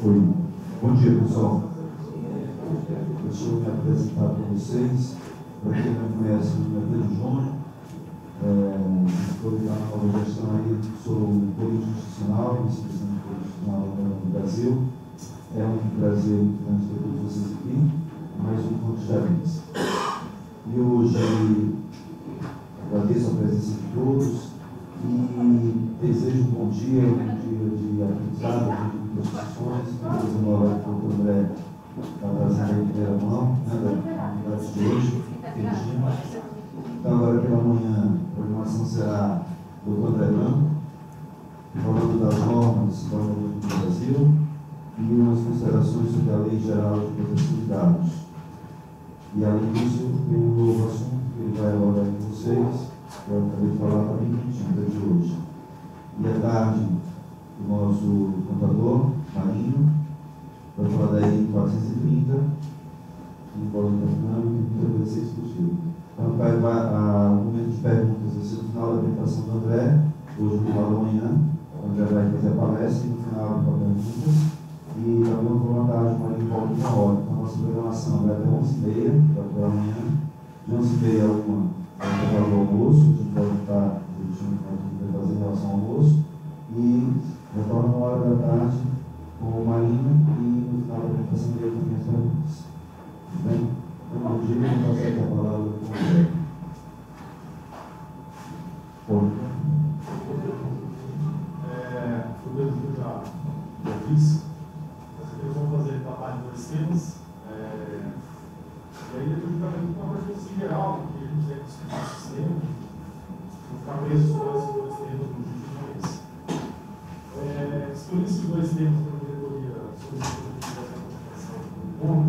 Foi. Bom dia, pessoal. Deixa eu me apresentar para vocês. Para quem não conhece, meu nome é Pedro Júnior. Estou ligado na nova gestão aí, sou político institucional, vice-presidente institucional no Brasil. É um prazer muito grande ter todos vocês aqui. Mais um ponto de vez. E hoje agradeço a presença de todos e desejo um bom dia de aprendizado, de discussões, que o André está trazendo aí em primeira mão, né, da comunidade de hoje, Regina. Então, agora pela manhã, a programação será do Dr. André Branco, falando das normas da União do Brasil e umas considerações sobre a Lei Geral de Proteção de Dados. E, além disso, tem um novo assunto que ele vai elaborar com vocês, que eu acabei de falar para mim, de hoje. E à tarde, o nosso contador, Marinho, vai falar da EI 430, que envolve o dinâmico e vai ser discutido. Então, o momento de perguntas vai ser no final da apresentação do André, hoje no final da manhã. O André vai fazer a palestra e no final para perguntas. E também vou mandar a Marinho volta uma hora. Então, a nossa programação vai até 11h30 da manhã. De 11h30 a 1h vai fazer o almoço, a gente vai estar discutindo o que vai fazer em relação ao almoço. E retorna uma hora da tarde com o Marinho e no final da apresentação dele também as perguntas. Tudo bem? Então, bom dia, eu vou passar a palavra com o André. O mesmo que eu já fiz. Nós vamos fazer trabalho de 2 temas. E aí depois a gente vai fazer uma pergunta geral, porque a gente vai discutir o sistema. Vou ficar preso só esses 2 temas no dia de vez. Escolhi esses 2 temas para a diretoria sobre a comunicação do por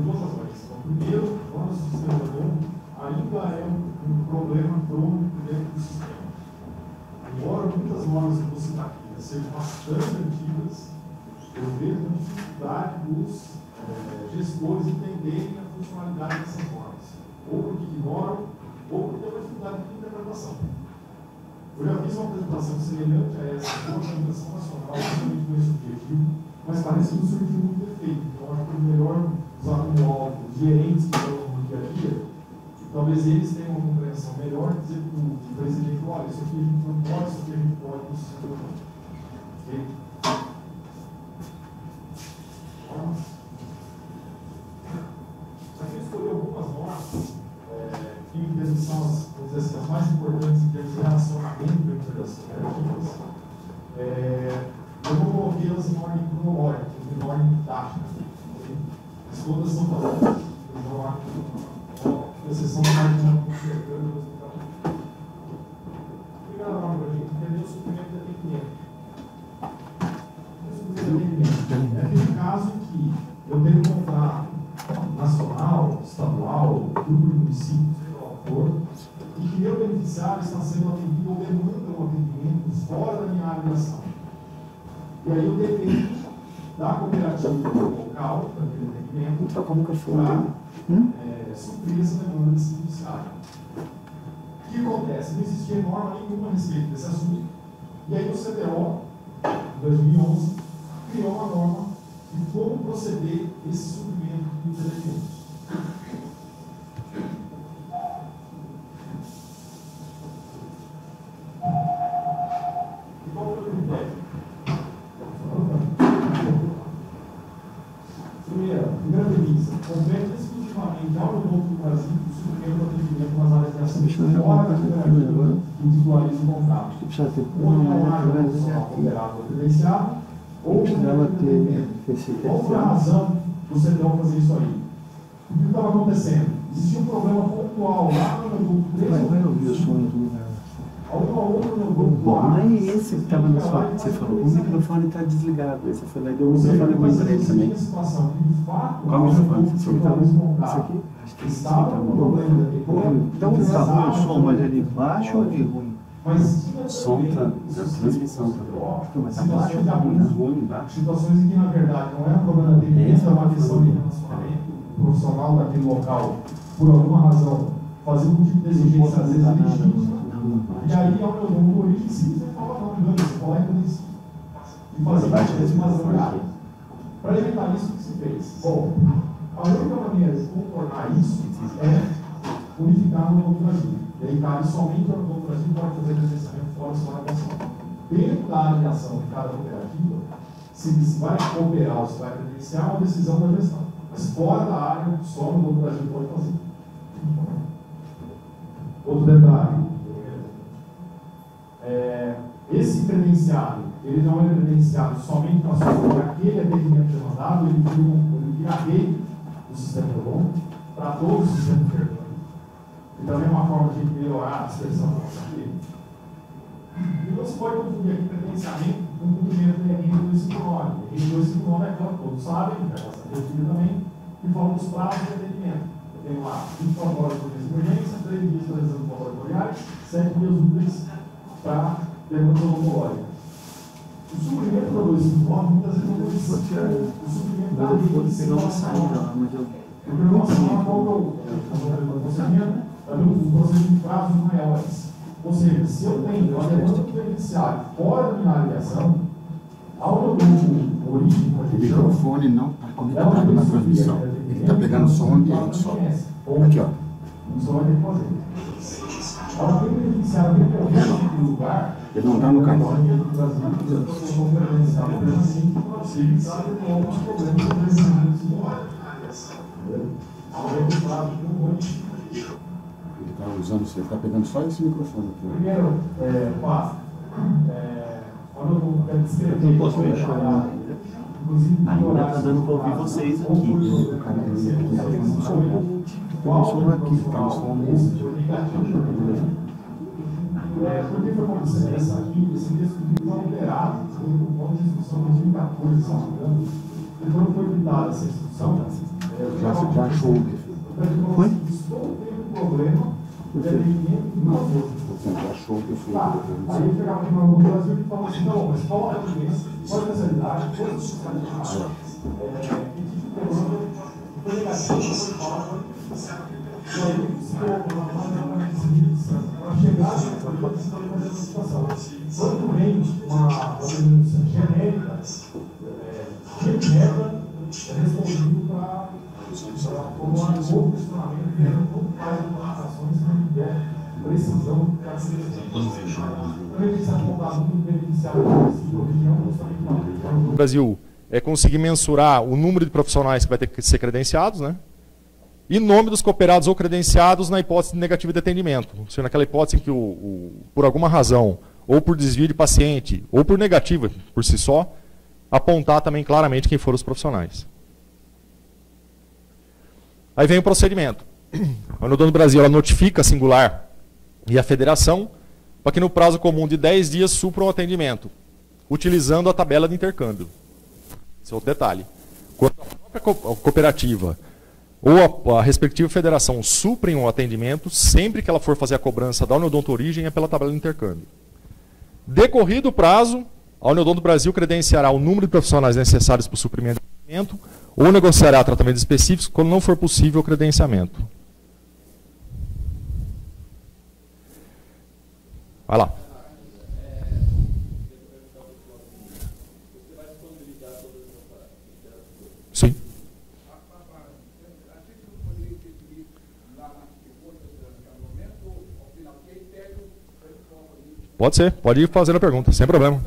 2 razões. Então, primeiro, o nosso sistema bom ainda é um problema crônico dentro do sistema. Embora muitas normas que você está aqui sejam bastante antigas, eu vejo a dificuldade dos gestores entenderem a funcionalidade dessas normas, ou porque ignoram, ou porque tem uma dificuldade de interpretação. Eu já fiz uma apresentação semelhante a essa de uma Convenção Nacional, justamente com esse objetivo, mas parece que não surgiu muito efeito. Então, acho que é melhor usar como alvo os gerentes que estão no dia a dia. Talvez eles tenham uma compreensão melhor de dizer para o presidente: olha, isso aqui a gente não pode, isso aqui a gente pode, isso aqui não pode. Ok? Aqui eu escolhi algumas normas que são as mais importantes em termos de relacionamento entre as cooperativas. Eu vou coloquei-las em ordem cronológica, em ordem didática. Mas todas são valores, exceção da parte de uma primeira norma para a gente entender o suprimento de atendimento. É aquele caso em que eu tenho um contrato nacional, estadual, grupo de municípios, seja lá o que for, e que meu beneficiário está sendo atendido ou demanda um atendimento fora da minha área de ação. E aí eu dependo da cooperativa local, daquele atendimento, para suprir essa demanda desse beneficiário. O que acontece? Não existia norma nenhuma a respeito desse assunto. E aí o CBO, em 2011, criou uma norma de como proceder esse suprimento de intervenientes. E qual foi o critério? Primeira premissa: compete exclusivamente ao Banco do Brasil o suprimento do atendimento nas áreas de ação fora da cooperativa que titulariza o contrato. Onde não há uma cooperada credenciada, ou qual foi a razão do CDO fazer isso aí? O que estava acontecendo? Existia um problema pontual lá no meu grupo 3. Alguma outra no meu grupo lá. Não é esse que estava na sua. Você falou, o microfone está desligado. Aí você foi lá e deu o microfone ruim para ele também. Qual microfone? Você falou isso aqui? Acho que esse aqui está bom. Então está ruim o som, mas é de baixo ou de ruim? O som está da transmissão. Mas está baixo ou está ruim? Situações em que, na verdade, não é um problema de atendimento, é uma questão de relacionamento profissional daquele local, por alguma razão, fazer um tipo de exigência, às vezes, legítima. E aí, ao meu nome, o origem simplesmente fala: não, você coloca isso. e fazer uma estimação diária. Para evitar isso, o que se fez? Bom, a única maneira de contornar isso é unificar no Odonto Brasil. E aí cabe somente o Odonto Brasil pode fazer credenciamento fora da sua ação. Dentro da avaliação de cada cooperativa, se vai cooperar ou se vai credenciar, é uma decisão da gestão. Mas fora da área, só o Odonto Brasil pode fazer. Outro detalhe. Esse credenciado, ele não é credenciado somente para aquele atendimento demandado, ele vira a rede do sistema Odonto para todo o sistema interno. E também é uma forma de melhorar a dispersão da nossa rede. E você pode confundir aqui credenciamento com o cumprimento da RN 259. A RN 259 é aquela que todos sabem, já está definida também, que fala dos prazos de atendimento. Eu tenho lá 24 horas por mês de emergência, 3 dias para exames laboratoriais, 7 dias úteis para pergunta odontológica. O suprimento da 259 muitas vezes não precisa. O suprimento da RN 259. Porque nós temos um procedimento de prazos maiores. Ou seja, se eu tenho uma demanda de beneficiário fora da minha avaliação, ao meu grupo origem, o microfone não está conectado na transmissão. Ele está pegando só um ambiente só. Aqui, ó. Só vai ter que fazer. Ao ter beneficiário recorrente no lugar, ele não está no canal. Ele está usando, ele está pegando só esse microfone aqui. Primeiro passo, quando eu quero descrever, eu posso mexer. Ainda está dando para ouvir vocês aqui. O cara está pegando só um. Pegando só aqui, está só um. Por que foi acontecer esse texto foi alterado por conta de instrução de 2014, se não me engano. E quando foi editada essa instrução, já achou o defeito. Foi? Estou tendo um problema de atendimento e não vou. Já achou o defeito. Aí eu chegava aqui no Brasil e falava assim, não, mas qual a diferença, qual a especialidade, qual a especialidade, que tipo de demanda foi negativo, foi falta. E aí, se colocou para chegar nessa situação. Quando vem uma denúncia genérica, redireta, é respondido para um novo questionamento, não faz informações que não tiver precisão de cada situação. Para evitar contar muito beneficiário possível, região, justamente no Brasil é conseguir mensurar o número de profissionais que vai ter que ser credenciados, né? E nome dos cooperados ou credenciados na hipótese de negativa de atendimento. Ou seja, naquela hipótese em que, por alguma razão, ou por desvio de paciente, ou por negativa por si só, apontar também claramente quem foram os profissionais. Aí vem o procedimento. A Odonto Brasil ela notifica a singular e a federação para que no prazo comum de 10 dias supram o atendimento, utilizando a tabela de intercâmbio. Esse é outro detalhe. Quando a própria cooperativa ou a respectiva federação suprem o atendimento, sempre que ela for fazer a cobrança da Uniodonto Origem é pela tabela de intercâmbio. Decorrido o prazo, a Uniodonto Brasil credenciará o número de profissionais necessários para o suprimento do atendimento ou negociará tratamentos específicos quando não for possível o credenciamento. Vai lá. Sim. Pode ser, pode ir fazendo a pergunta, sem problema.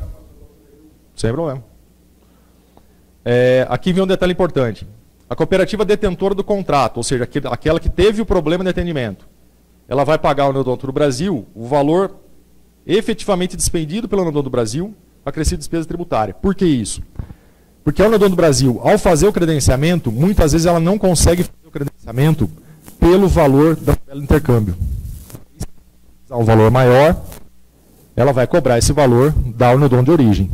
Sem problema. Aqui vem um detalhe importante. A cooperativa detentora do contrato, ou seja, aquela que teve o problema de atendimento, ela vai pagar ao Uniodonto do Brasil o valor efetivamente despendido pela Uniodonto do Brasil, acrescido despesa tributária. Por que isso? Porque a Uniodonto do Brasil, ao fazer o credenciamento, muitas vezes ela não consegue fazer o credenciamento pelo valor da tabela de intercâmbio. Se precisar um valor maior, ela vai cobrar esse valor da Uniodonto de origem.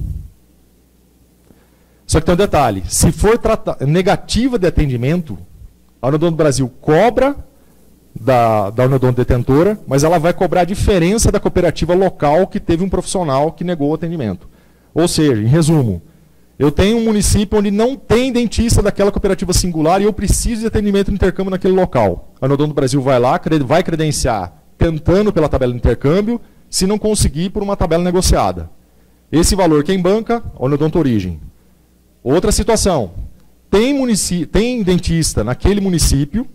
Só que tem um detalhe, se for negativa de atendimento, a Uniodonto do Brasil cobra da Uniodonto detentora, mas ela vai cobrar a diferença da cooperativa local que teve um profissional que negou o atendimento. Ou seja, em resumo, eu tenho um município onde não tem dentista daquela cooperativa singular e eu preciso de atendimento de intercâmbio naquele local. A Uniodonto do Brasil vai lá, vai credenciar, tentando pela tabela de intercâmbio, se não conseguir por uma tabela negociada. Esse valor quem banca? A Uniodonto Origem. Outra situação. Tem dentista naquele município,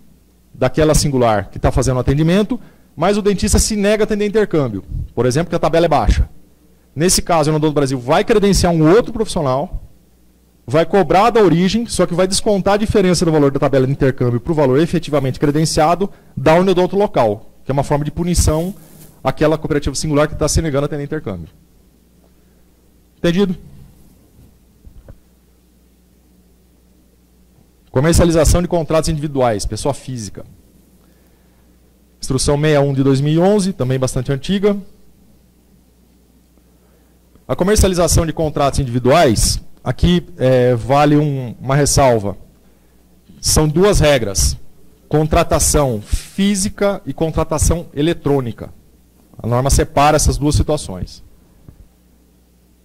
daquela singular, que está fazendo atendimento, mas o dentista se nega a atender intercâmbio. Por exemplo, que a tabela é baixa. Nesse caso, a Uniodonto Brasil vai credenciar um outro profissional, vai cobrar da origem, só que vai descontar a diferença do valor da tabela de intercâmbio para o valor efetivamente credenciado da Uniodonto local, que é uma forma de punição àquela cooperativa singular que está se negando a atender intercâmbio. Entendido? Comercialização de contratos individuais, pessoa física. Instrução 61 de 2011, também bastante antiga. A comercialização de contratos individuais, aqui vale uma ressalva. São duas regras. Contratação física e contratação eletrônica. A norma separa essas duas situações.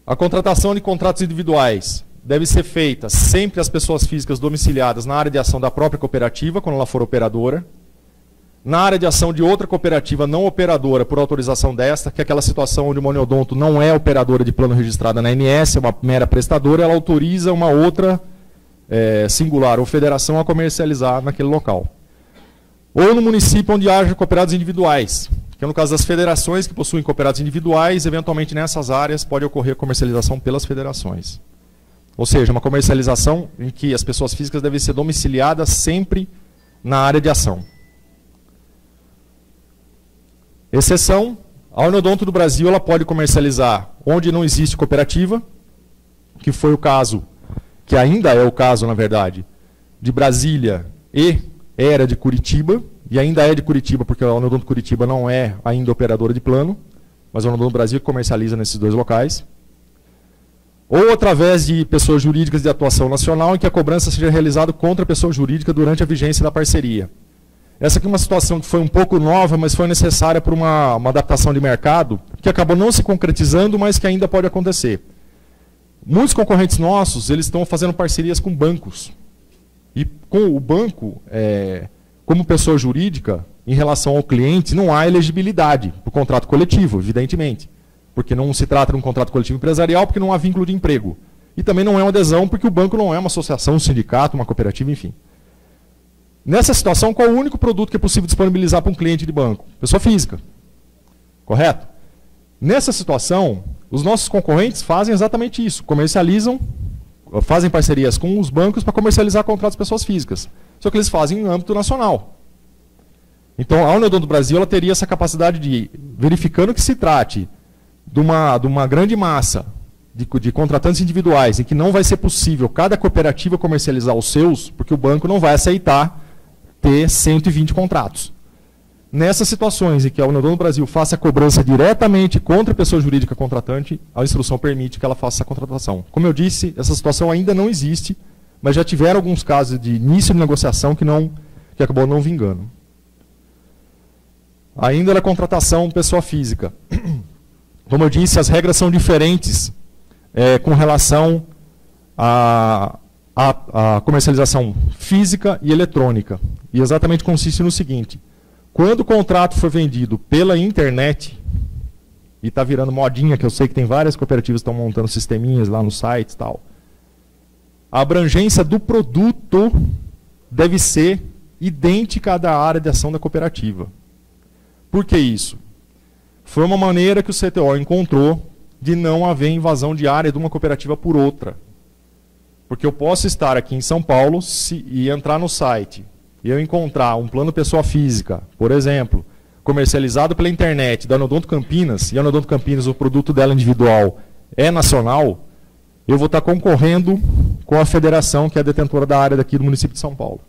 A contratação de contratos individuais deve ser feita sempre as pessoas físicas domiciliadas na área de ação da própria cooperativa, quando ela for operadora. Na área de ação de outra cooperativa não operadora por autorização desta, que é aquela situação onde o Uniodonto não é operadora de plano registrada na ANS, é uma mera prestadora, ela autoriza uma outra singular ou federação a comercializar naquele local. Ou no município onde haja cooperados individuais, que é no caso das federações que possuem cooperados individuais, eventualmente nessas áreas pode ocorrer comercialização pelas federações. Ou seja, uma comercialização em que as pessoas físicas devem ser domiciliadas sempre na área de ação. Exceção, a Uniodonto do Brasil ela pode comercializar onde não existe cooperativa, que foi o caso, que ainda é o caso, na verdade, de Brasília e era de Curitiba, e ainda é de Curitiba, porque a Uniodonto Curitiba não é ainda operadora de plano, mas a Uniodonto do Brasil comercializa nesses dois locais. Ou através de pessoas jurídicas de atuação nacional, em que a cobrança seja realizada contra a pessoa jurídica durante a vigência da parceria. Essa aqui é uma situação que foi um pouco nova, mas foi necessária por uma adaptação de mercado, que acabou não se concretizando, mas que ainda pode acontecer. Muitos concorrentes nossos, eles estão fazendo parcerias com bancos. E com o banco, como pessoa jurídica, em relação ao cliente, não há elegibilidade para o contrato coletivo, evidentemente. Porque não se trata de um contrato coletivo empresarial, porque não há vínculo de emprego. E também não é uma adesão, porque o banco não é uma associação, um sindicato, uma cooperativa, enfim. Nessa situação, qual é o único produto que é possível disponibilizar para um cliente de banco? Pessoa física. Correto? Nessa situação, os nossos concorrentes fazem exatamente isso. Comercializam, fazem parcerias com os bancos para comercializar contratos de pessoas físicas. Só que eles fazem em âmbito nacional. Então, a Uniodonto do Brasil ela teria essa capacidade de, verificando que se trate de uma grande massa de contratantes individuais, em que não vai ser possível cada cooperativa comercializar os seus, porque o banco não vai aceitar ter 120 contratos. Nessas situações em que a Uniodonto do Brasil faça a cobrança diretamente contra a pessoa jurídica contratante, a instrução permite que ela faça essa contratação. Como eu disse, essa situação ainda não existe, mas já tiveram alguns casos de início de negociação que acabou não vingando. Ainda na contratação pessoa física. Como eu disse, as regras são diferentes com relação à comercialização física e eletrônica. E exatamente consiste no seguinte: quando o contrato for vendido pela internet, e está virando modinha, que eu sei que tem várias cooperativas que estão montando sisteminhas lá no site e tal, a abrangência do produto deve ser idêntica à da área de ação da cooperativa. Por que isso? Foi uma maneira que o CTO encontrou de não haver invasão de área de uma cooperativa por outra. Porque eu posso estar aqui em São Paulo e entrar no site e eu encontrar um plano pessoa física, por exemplo, comercializado pela internet da Uniodonto Campinas, e a Uniodonto Campinas, o produto dela individual é nacional, eu vou estar concorrendo com a federação que é a detentora da área daqui do município de São Paulo.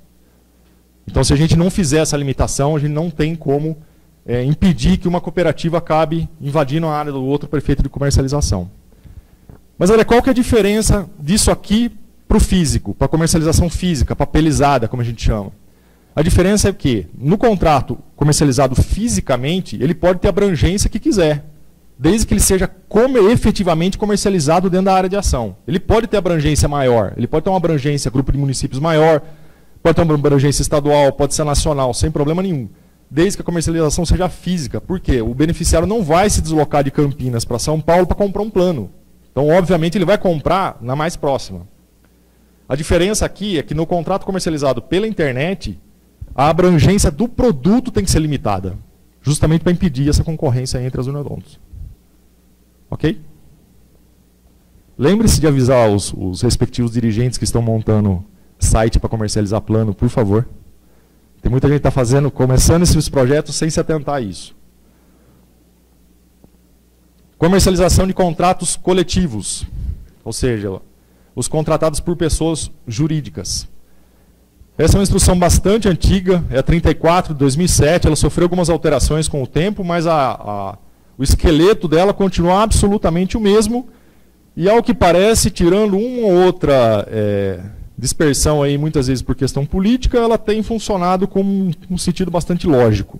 Então, se a gente não fizer essa limitação, a gente não tem como impedir que uma cooperativa acabe invadindo a área do outro prefeito de comercialização. Mas olha, qual que é a diferença disso aqui para o físico, para a comercialização física, papelizada, como a gente chama? A diferença é que, no contrato comercializado fisicamente, ele pode ter a abrangência que quiser, desde que ele seja efetivamente comercializado dentro da área de ação. Ele pode ter abrangência maior, ele pode ter uma abrangência, grupo de municípios maior, pode ter uma abrangência estadual, pode ser nacional, sem problema nenhum. Desde que a comercialização seja física. Por quê? O beneficiário não vai se deslocar de Campinas para São Paulo para comprar um plano. Então, obviamente, ele vai comprar na mais próxima. A diferença aqui é que no contrato comercializado pela internet, a abrangência do produto tem que ser limitada, justamente para impedir essa concorrência entre as uniodontos. Ok? Lembre-se de avisar os respectivos dirigentes que estão montando site para comercializar plano, por favor. Tem muita gente que está começando esses projetos sem se atentar a isso. Comercialização de contratos coletivos, ou seja, os contratados por pessoas jurídicas. Essa é uma instrução bastante antiga, é a 34 de 2007, ela sofreu algumas alterações com o tempo, mas o esqueleto dela continua absolutamente o mesmo, e ao que parece, tirando uma ou outra dispersão aí, muitas vezes por questão política, ela tem funcionado com um sentido bastante lógico.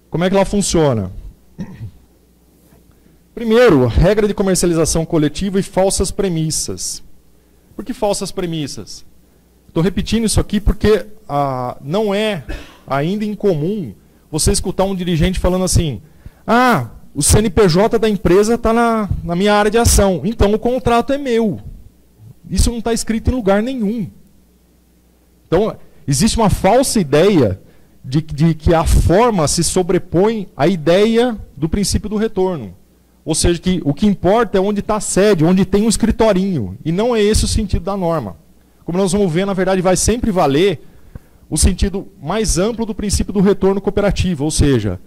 Como é que ela funciona? Primeiro, regra de comercialização coletiva e falsas premissas. Por que falsas premissas? Estou repetindo isso aqui porque não é ainda incomum você escutar um dirigente falando assim: ah, o CNPJ da empresa está na minha área de ação, então o contrato é meu. Isso não está escrito em lugar nenhum. Então, existe uma falsa ideia de que a forma se sobrepõe à ideia do princípio do retorno. Ou seja, que o que importa é onde está a sede, onde tem um escritorinho. E não é esse o sentido da norma. Como nós vamos ver, na verdade, vai sempre valer o sentido mais amplo do princípio do retorno cooperativo. Ou seja,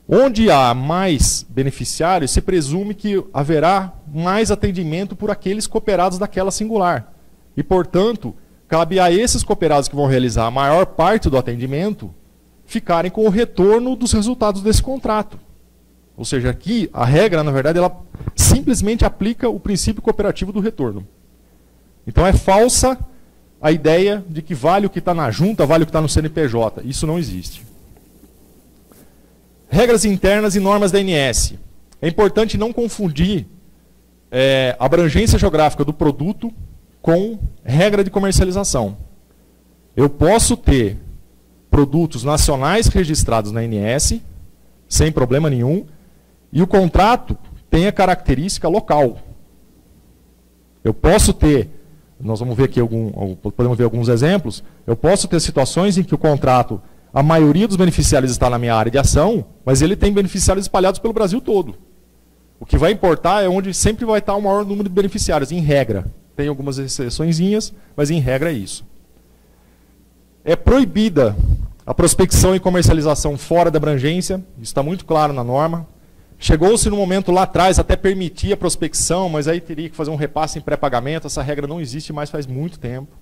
onde há mais beneficiários, se presume que haverá mais atendimento por aqueles cooperados daquela singular. E, portanto, cabe a esses cooperados que vão realizar a maior parte do atendimento ficarem com o retorno dos resultados desse contrato. Ou seja, aqui a regra, na verdade, ela simplesmente aplica o princípio cooperativo do retorno. Então é falsa a ideia de que vale o que está na junta, vale o que está no CNPJ. Isso não existe. Regras internas e normas da ANS. É importante não confundir a abrangência geográfica do produto com regra de comercialização. Eu posso ter produtos nacionais registrados na ANS, sem problema nenhum, e o contrato tem a característica local. Eu posso ter, nós vamos ver aqui podemos ver alguns exemplos, eu posso ter situações em que o contrato, a maioria dos beneficiários está na minha área de ação, mas ele tem beneficiários espalhados pelo Brasil todo. O que vai importar é onde sempre vai estar o maior número de beneficiários, em regra. Tem algumas exceçõezinhas, mas em regra é isso. É proibida a prospecção e comercialização fora da abrangência, isso está muito claro na norma. Chegou-se no momento lá atrás até permitir a prospecção, mas aí teria que fazer um repasse em pré-pagamento, essa regra não existe mais faz muito tempo.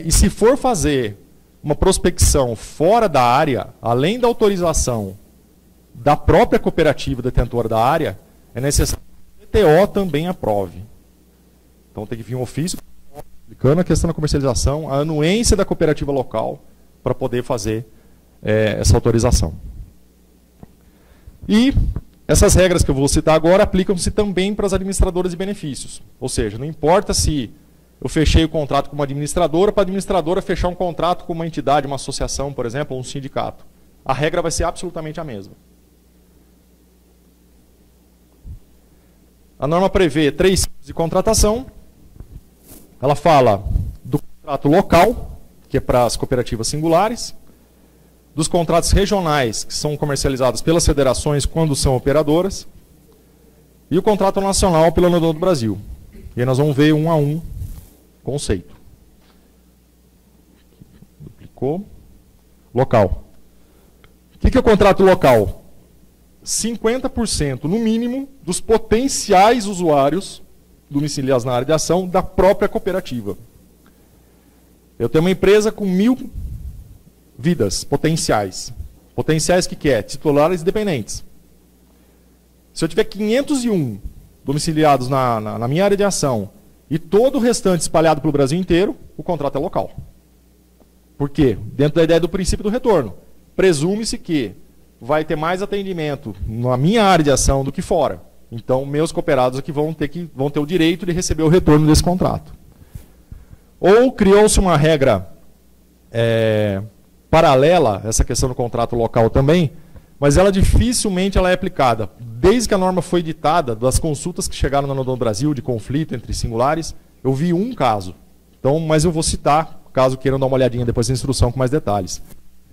E se for fazer uma prospecção fora da área, além da autorização da própria cooperativa detentora da área, é necessário que o TO também aprove. Então tem que vir um ofício explicando a questão da comercialização, a anuência da cooperativa local, para poder fazer essa autorização. E essas regras que eu vou citar agora aplicam-se também para as administradoras de benefícios. Ou seja, não importa se eu fechei o contrato com uma administradora, para a administradora fechar um contrato com uma entidade, uma associação, por exemplo, ou um sindicato. A regra vai ser absolutamente a mesma. A norma prevê 3 tipos de contratação. Ela fala do contrato local, que é para as cooperativas singulares, dos contratos regionais, que são comercializados pelas federações quando são operadoras, e o contrato nacional pela Uniodonto do Brasil. E aí nós vamos ver um a um conceito. Duplicou. Local. O que é o contrato local? 50% no mínimo dos potenciais usuários domiciliados na área de ação da própria cooperativa. Eu tenho uma empresa com 1000 vidas potenciais. Potenciais que é? Titulares e dependentes. Se eu tiver 501 domiciliados na minha área de ação e todo o restante espalhado pelo Brasil inteiro, o contrato é local. Por quê? Dentro da ideia do princípio do retorno. Presume-se que vai ter mais atendimento na minha área de ação do que fora. Então, meus cooperados aqui vão ter o direito de receber o retorno desse contrato. Ou criou-se uma regra paralela, essa questão do contrato local também, mas ela dificilmente ela é aplicada. Desde que a norma foi editada, das consultas que chegaram na Nodon Brasil de conflito entre singulares, eu vi um caso. Então, mas eu vou citar, caso queiram dar uma olhadinha depois da instrução com mais detalhes.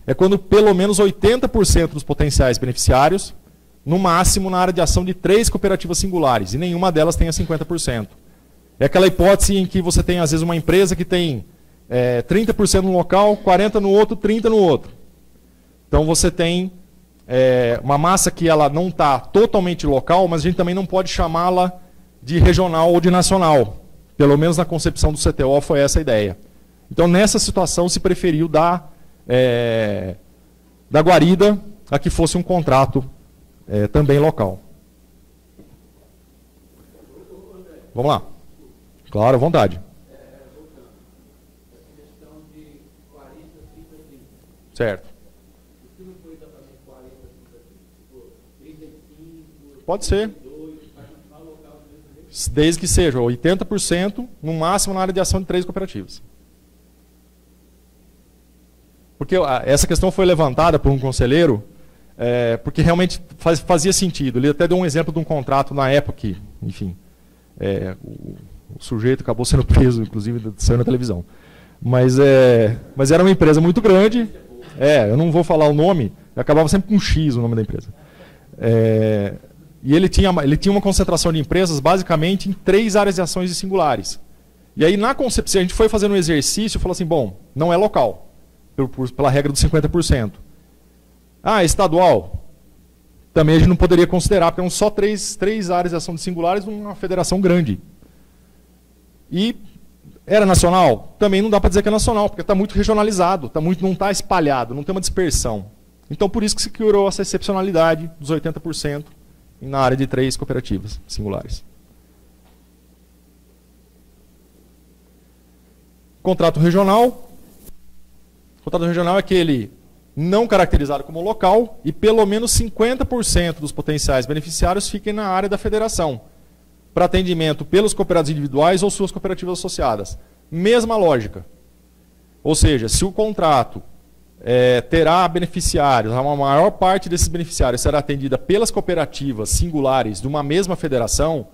É quando pelo menos 80% dos potenciais beneficiários, no máximo na área de ação de 3 cooperativas singulares, e nenhuma delas tenha 50%. É aquela hipótese em que você tem, às vezes, uma empresa que tem 30% no local, 40% no outro, 30% no outro. Então você tem uma massa que ela não está totalmente local, mas a gente também não pode chamá-la de regional ou de nacional. Pelo menos na concepção do CTO foi essa a ideia. Então nessa situação se preferiu dar guarida a que fosse um contrato também local. Vamos lá. Claro, à vontade. Certo. Pode ser. Desde que seja 80%, no máximo na área de ação de 3 cooperativas. Porque essa questão foi levantada por um conselheiro, porque realmente fazia sentido. Ele até deu um exemplo de um contrato na época que, enfim, o sujeito acabou sendo preso, inclusive saiu na televisão. Mas era uma empresa muito grande. Eu não vou falar o nome, acabava sempre com um X o nome da empresa. E ele tinha uma concentração de empresas basicamente em 3 áreas de ações singulares. E aí na concepção, a gente foi fazendo um exercício e falou assim, bom, não é local, pela regra dos 50%. Estadual? Também a gente não poderia considerar, porque eram só 3 áreas de ação de singulares numa federação grande. E era nacional? Também não dá para dizer que é nacional, porque está muito regionalizado, não está espalhado, não tem uma dispersão. Então, por isso que se criou essa excepcionalidade dos 80% na área de 3 cooperativas singulares. Contrato regional. Contrato regional é aquele não caracterizado como local e pelo menos 50% dos potenciais beneficiários fiquem na área da federação, para atendimento pelos cooperados individuais ou suas cooperativas associadas. Mesma lógica. Ou seja, se o contrato terá beneficiários, uma maior parte desses beneficiários será atendida pelas cooperativas singulares de uma mesma federação,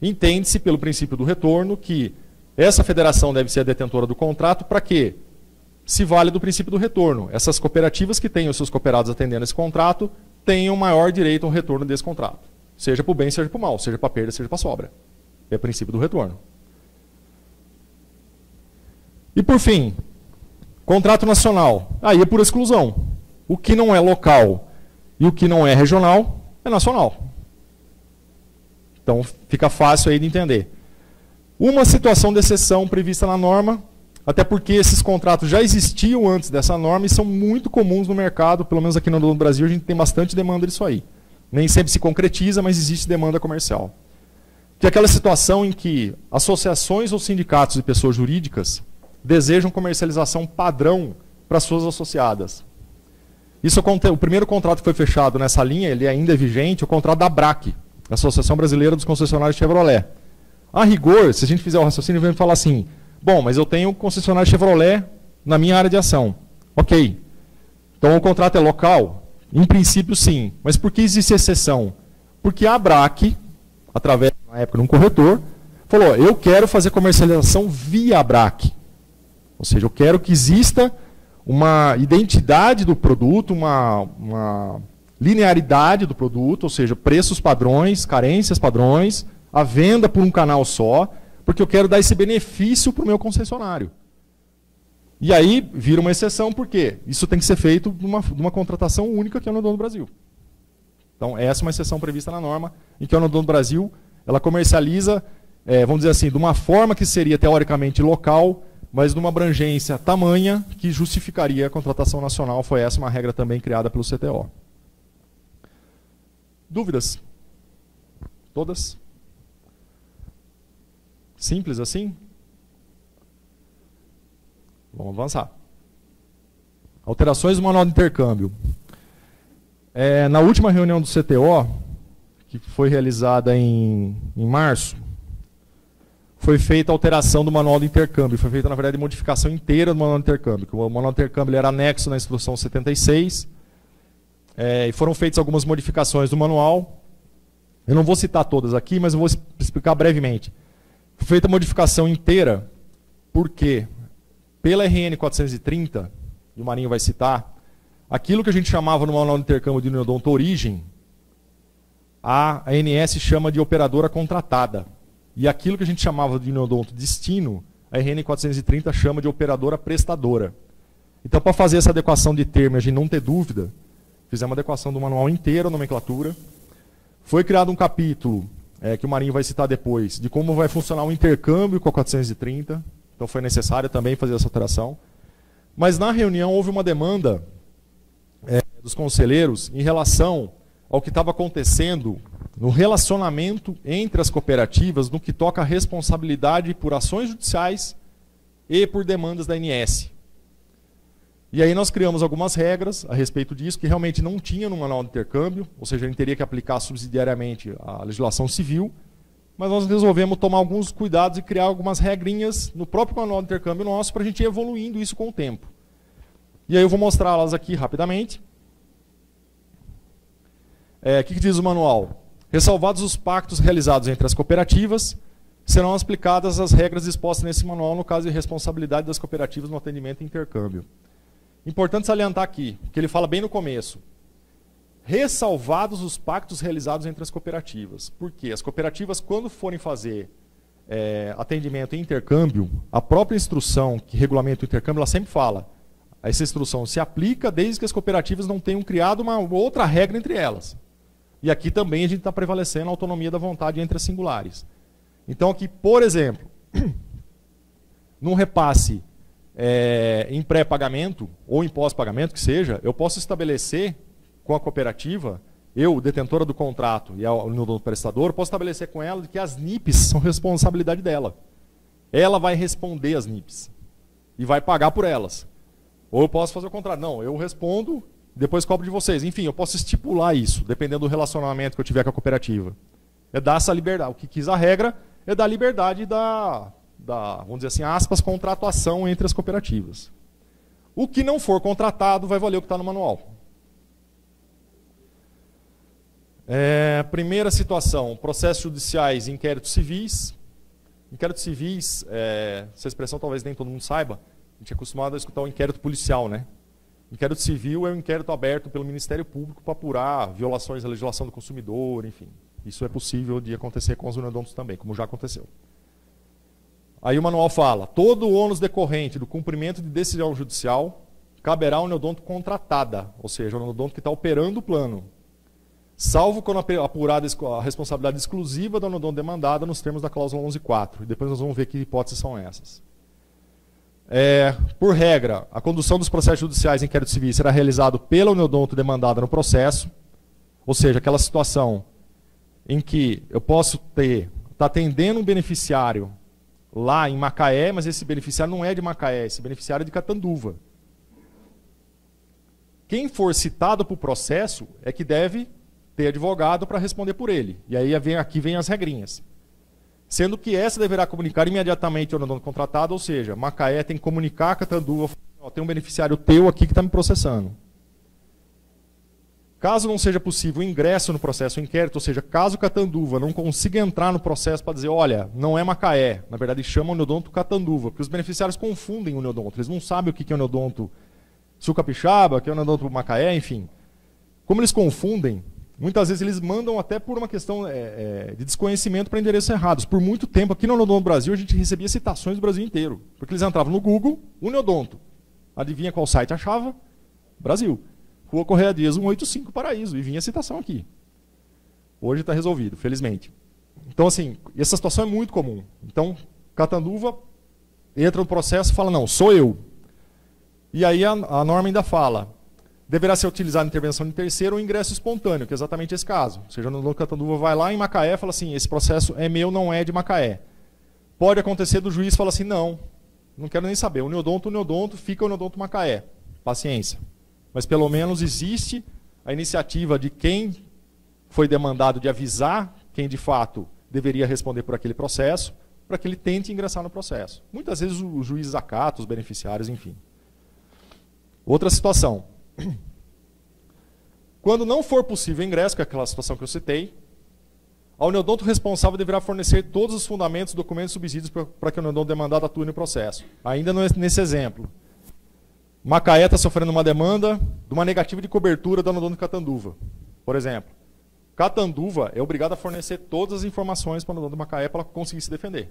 entende-se pelo princípio do retorno que essa federação deve ser a detentora do contrato para quê? Se vale do princípio do retorno. Essas cooperativas que têm os seus cooperados atendendo esse contrato tenham maior direito ao retorno desse contrato. Seja para o bem, seja para o mal, seja para a perda, seja para a sobra. É o princípio do retorno. E por fim, contrato nacional. Aí é por exclusão. O que não é local e o que não é regional é nacional. Então fica fácil aí de entender. Uma situação de exceção prevista na norma, até porque esses contratos já existiam antes dessa norma e são muito comuns no mercado, pelo menos aqui no Brasil a gente tem bastante demanda disso aí. Nem sempre se concretiza, mas existe demanda comercial. Que é aquela situação em que associações ou sindicatos de pessoas jurídicas desejam comercialização padrão para suas associadas. O primeiro contrato que foi fechado nessa linha, ele ainda é vigente, o contrato da ABRAC, Associação Brasileira dos Concessionários Chevrolet. A rigor, se a gente fizer o raciocínio, vamos falar assim, bom, mas eu tenho concessionário Chevrolet na minha área de ação. Ok. Então o contrato é local? Em princípio, sim. Mas por que existe exceção? Porque a ABRAC, através, na época, de um corretor, falou, eu quero fazer comercialização via ABRAC. Ou seja, eu quero que exista uma identidade do produto, uma linearidade do produto, ou seja, preços padrões, carências padrões, a venda por um canal só, porque eu quero dar esse benefício para o meu concessionário. E aí vira uma exceção, por quê? Isso tem que ser feito numa contratação única que é a Nodon Brasil. Então, essa é uma exceção prevista na norma, em que a Nodon Brasil ela comercializa, vamos dizer assim, de uma forma que seria teoricamente local, mas numa abrangência tamanha que justificaria a contratação nacional. Foi essa uma regra também criada pelo CTO. Dúvidas? Todas? Simples assim? Vamos avançar. Alterações do manual de intercâmbio. Na última reunião do CTO, que foi realizada em março, foi feita a alteração do manual de intercâmbio. Foi feita, na verdade, a modificação inteira do manual de intercâmbio. O manual de intercâmbio era anexo na instrução 76. e foram feitas algumas modificações do manual. Eu não vou citar todas aqui, mas eu vou explicar brevemente. Foi feita a modificação inteira, porque pela RN 430, e o Marinho vai citar, aquilo que a gente chamava no manual de intercâmbio de uniodonto origem, a ANS chama de operadora contratada. E aquilo que a gente chamava de uniodonto destino, a RN 430 chama de operadora prestadora. Então, para fazer essa adequação de termo, a gente não ter dúvida, fizemos uma adequação do manual inteiro, a nomenclatura. Foi criado um capítulo, que o Marinho vai citar depois, de como vai funcionar o intercâmbio com a 430. Então, foi necessário também fazer essa alteração. Mas, na reunião, houve uma demanda dos conselheiros em relação ao que estava acontecendo no relacionamento entre as cooperativas no que toca a responsabilidade por ações judiciais e por demandas da ANS. E aí nós criamos algumas regras a respeito disso, que realmente não tinha no manual de intercâmbio, ou seja, a gente teria que aplicar subsidiariamente a legislação civil, mas nós resolvemos tomar alguns cuidados e criar algumas regrinhas no próprio manual de intercâmbio nosso para a gente ir evoluindo isso com o tempo. E aí eu vou mostrá-las aqui rapidamente. O que diz o manual? Ressalvados os pactos realizados entre as cooperativas, serão aplicadas as regras dispostas nesse manual no caso de responsabilidade das cooperativas no atendimento e intercâmbio. Importante salientar aqui, que ele fala bem no começo. Ressalvados os pactos realizados entre as cooperativas. Por quê? As cooperativas, quando forem fazer atendimento e intercâmbio, a própria instrução que regulamenta o intercâmbio, ela sempre fala, essa instrução se aplica desde que as cooperativas não tenham criado uma outra regra entre elas. E aqui também a gente está prevalecendo a autonomia da vontade entre as singulares. Então aqui, por exemplo, num repasse em pré-pagamento ou em pós-pagamento, que seja, eu posso estabelecer com a cooperativa, eu, detentora do contrato e o prestador, posso estabelecer com ela que as NIPs são responsabilidade dela. Ela vai responder as NIPs e vai pagar por elas. Ou eu posso fazer o contrário. Não, eu respondo, depois cobro de vocês. Enfim, eu posso estipular isso, dependendo do relacionamento que eu tiver com a cooperativa. É dar essa liberdade. O que quis a regra é dar liberdade da, vamos dizer assim, aspas, contratuação entre as cooperativas. O que não for contratado vai valer o que está no manual. Primeira situação, processos judiciais e inquéritos civis. Inquéritos civis, essa expressão talvez nem todo mundo saiba, a gente é acostumado a escutar o inquérito policial, né? Inquérito civil é um inquérito aberto pelo Ministério Público para apurar violações da legislação do consumidor, enfim. Isso é possível de acontecer com os uniodontos também, como já aconteceu. Aí o manual fala, todo o ônus decorrente do cumprimento de decisão judicial caberá ao uniodonto contratada, ou seja, ao uniodonto que está operando o plano, salvo quando apurada a responsabilidade exclusiva da uniodonto demandada nos termos da cláusula 11.4. E depois nós vamos ver que hipóteses são essas. Por regra, a condução dos processos judiciais em inquérito civil será realizado pela uniodonto demandada no processo, ou seja, aquela situação em que eu posso estar atendendo um beneficiário lá em Macaé, mas esse beneficiário não é de Macaé, esse beneficiário é de Catanduva. Quem for citado para o processo é que deve ter advogado para responder por ele. E aí aqui vem as regrinhas. Sendo que essa deverá comunicar imediatamente ao uniodonto contratado, ou seja, Macaé tem que comunicar a Catanduva, tem um beneficiário teu aqui que está me processando. Caso não seja possível o ingresso no processo o inquérito, ou seja, caso Catanduva não consiga entrar no processo para dizer, olha, não é Macaé, na verdade chama o uniodonto Catanduva, porque os beneficiários confundem o uniodonto, eles não sabem o que é o uniodonto Sul-Capixaba, o que é o uniodonto Macaé, enfim. Como eles confundem, muitas vezes eles mandam até por uma questão de desconhecimento para endereços errados. Por muito tempo, aqui no Uniodonto Brasil, a gente recebia citações do Brasil inteiro. Porque eles entravam no Google, Uniodonto. Adivinha qual site achava? Brasil. Rua Correia Dias, 185, Paraíso. E vinha a citação aqui. Hoje está resolvido, felizmente. Então, assim, essa situação é muito comum. Então, Catanduva entra no processo e fala, não, sou eu. E aí a norma ainda fala, deverá ser utilizada intervenção de terceiro ou ingresso espontâneo, que é exatamente esse caso. Ou seja, o uniodonto Catanduva vai lá em Macaé e fala assim, esse processo é meu, não é de Macaé. Pode acontecer do juiz falar assim, não quero nem saber, uniodonto, fica o uniodonto Macaé. Paciência. Mas pelo menos existe a iniciativa de quem foi demandado de avisar quem de fato deveria responder por aquele processo, para que ele tente ingressar no processo. Muitas vezes o juiz acata, os beneficiários, enfim. Outra situação. Quando não for possível ingresso, que é aquela situação que eu citei, a uniodonto responsável deverá fornecer todos os fundamentos, documentos e subsídios para que o uniodonto demandado atue no processo. Ainda nesse exemplo. Macaé está sofrendo uma demanda de uma negativa de cobertura da uniodonto de Catanduva. Por exemplo, Catanduva é obrigado a fornecer todas as informações para a uniodonto de Macaé para ela conseguir se defender.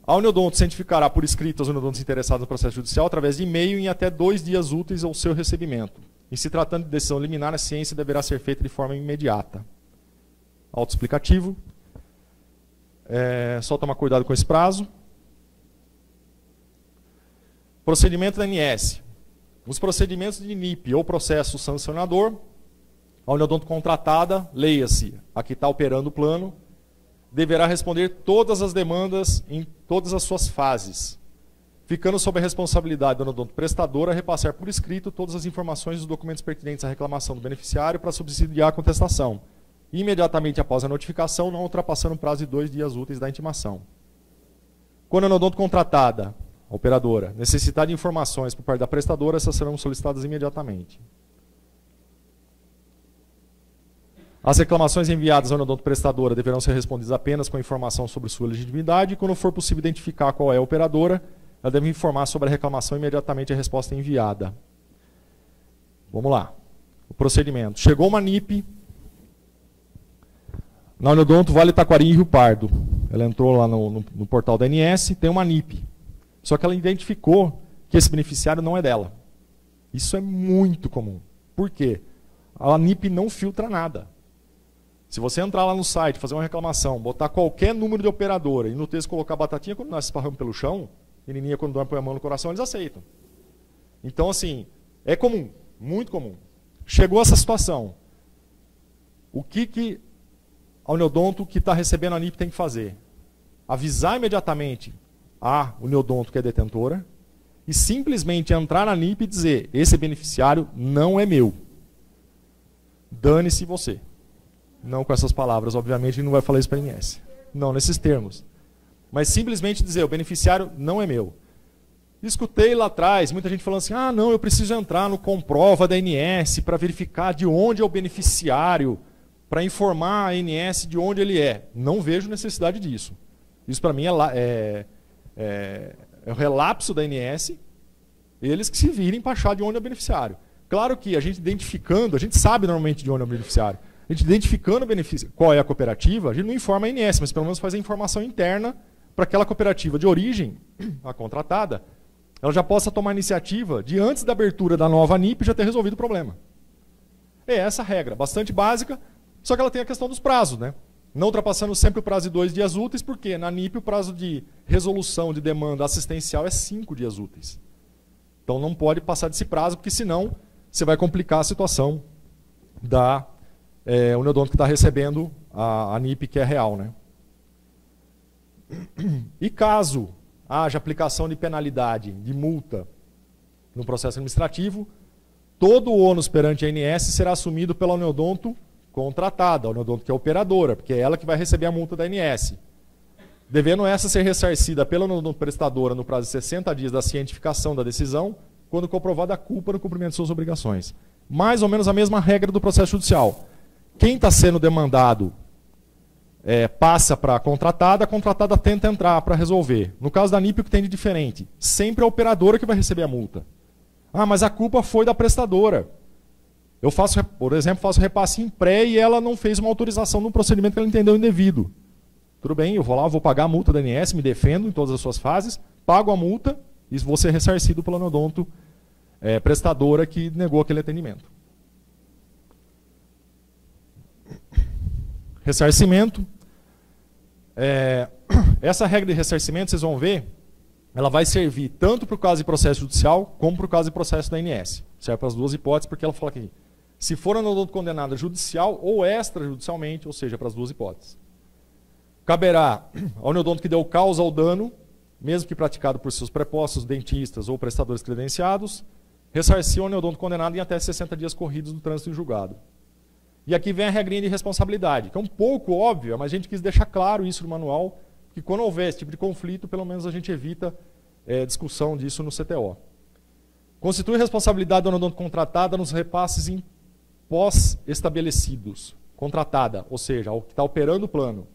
A uniodonto cientificará por escrito os uniodontos interessados no processo judicial através de e-mail em até 2 dias úteis ao seu recebimento. E se tratando de decisão liminar, a ciência deverá ser feita de forma imediata. Autoexplicativo. Só tomar cuidado com esse prazo. Procedimento da ANS. Os procedimentos de NIP ou processo sancionador, a uniodonto contratada, leia-se, a que está operando o plano, deverá responder todas as demandas em todas as suas fases, ficando sob a responsabilidade da uniodonto prestadora repassar por escrito todas as informações e os documentos pertinentes à reclamação do beneficiário para subsidiar a contestação, imediatamente após a notificação, não ultrapassando o prazo de 2 dias úteis da intimação. Quando a uniodonto contratada, a operadora, necessitar de informações por parte da prestadora, essas serão solicitadas imediatamente. As reclamações enviadas à uniodonto prestadora deverão ser respondidas apenas com informação sobre sua legitimidade e, quando for possível identificar qual é a operadora, ela deve informar sobre a reclamação imediatamente a resposta enviada. Vamos lá. O procedimento. Chegou uma NIP na uniodonto Vale Taquari e Rio Pardo. Ela entrou lá no portal da ANS, tem uma NIP. Só que ela identificou que esse beneficiário não é dela. Isso é muito comum. Por quê? A NIP não filtra nada. Se você entrar lá no site, fazer uma reclamação, botar qualquer número de operadora e no texto colocar batatinha quando nós esparramos pelo chão, menininha quando dorme põe a mão no coração, eles aceitam. Então, assim, é comum, muito comum. Chegou essa situação. O que a uniodonto que está recebendo a NIP tem que fazer? Avisar imediatamente a uniodonto que é detentora e simplesmente entrar na NIP e dizer: esse beneficiário não é meu. Dane-se você. Não com essas palavras, obviamente, não vai falar isso para a ANS. Não, nesses termos. Mas simplesmente dizer: o beneficiário não é meu. Escutei lá atrás muita gente falando assim: ah, não, eu preciso entrar no comprova da ANS para verificar de onde é o beneficiário, para informar a ANS de onde ele é. Não vejo necessidade disso. Isso para mim é o relapso da ANS, eles que se virem para achar de onde é o beneficiário. Claro que a gente identificando, a gente sabe normalmente de onde é o beneficiário. A gente identificando qual é a cooperativa, a gente não informa a ANS, mas pelo menos faz a informação interna para aquela cooperativa de origem, a contratada, ela já possa tomar iniciativa de, antes da abertura da nova NIP, já ter resolvido o problema. É essa a regra, bastante básica, só que ela tem a questão dos prazos, né? Não ultrapassando sempre o prazo de 2 dias úteis, porque na NIP o prazo de resolução de demanda assistencial é 5 dias úteis. Então não pode passar desse prazo, porque senão você vai complicar a situação da uniodonto que está recebendo a NIP que é real, né? E caso haja aplicação de penalidade, de multa no processo administrativo, todo o ônus perante a ANS será assumido pela uniodonto contratada, a uniodonto que é operadora, porque é ela que vai receber a multa da ANS. Devendo essa ser ressarcida pela uniodonto prestadora no prazo de 60 dias da cientificação da decisão, quando comprovada a culpa no cumprimento de suas obrigações. Mais ou menos a mesma regra do processo judicial. Quem está sendo demandado passa para a contratada tenta entrar para resolver. No caso da NIP, o que tem de diferente? Sempre é a operadora que vai receber a multa. Ah, mas a culpa foi da prestadora. Eu faço, por exemplo, faço repasse em pré e ela não fez uma autorização no procedimento que ela entendeu indevido. Tudo bem, eu vou lá, vou pagar a multa da ANS, me defendo em todas as suas fases, pago a multa e vou ser ressarcido pela uniodonto prestadora que negou aquele atendimento. Ressarcimento. Essa regra de ressarcimento, vocês vão ver, ela vai servir tanto para o caso de processo judicial, como para o caso de processo da ANS. Serve para as duas hipóteses, porque ela fala que se for a uniodonto condenada judicial ou extrajudicialmente, ou seja, para as duas hipóteses. Caberá ao uniodonto que deu causa ao dano, mesmo que praticado por seus prepostos, dentistas ou prestadores credenciados, ressarcir o uniodonto condenado em até 60 dias corridos do trânsito em julgado. E aqui vem a regrinha de responsabilidade, que é um pouco óbvia, mas a gente quis deixar claro isso no manual, que quando houver esse tipo de conflito, pelo menos a gente evita discussão disso no CTO. Constitui responsabilidade do odonto contratada nos repasses em pós-estabelecidos. Contratada, ou seja, o que está operando o plano.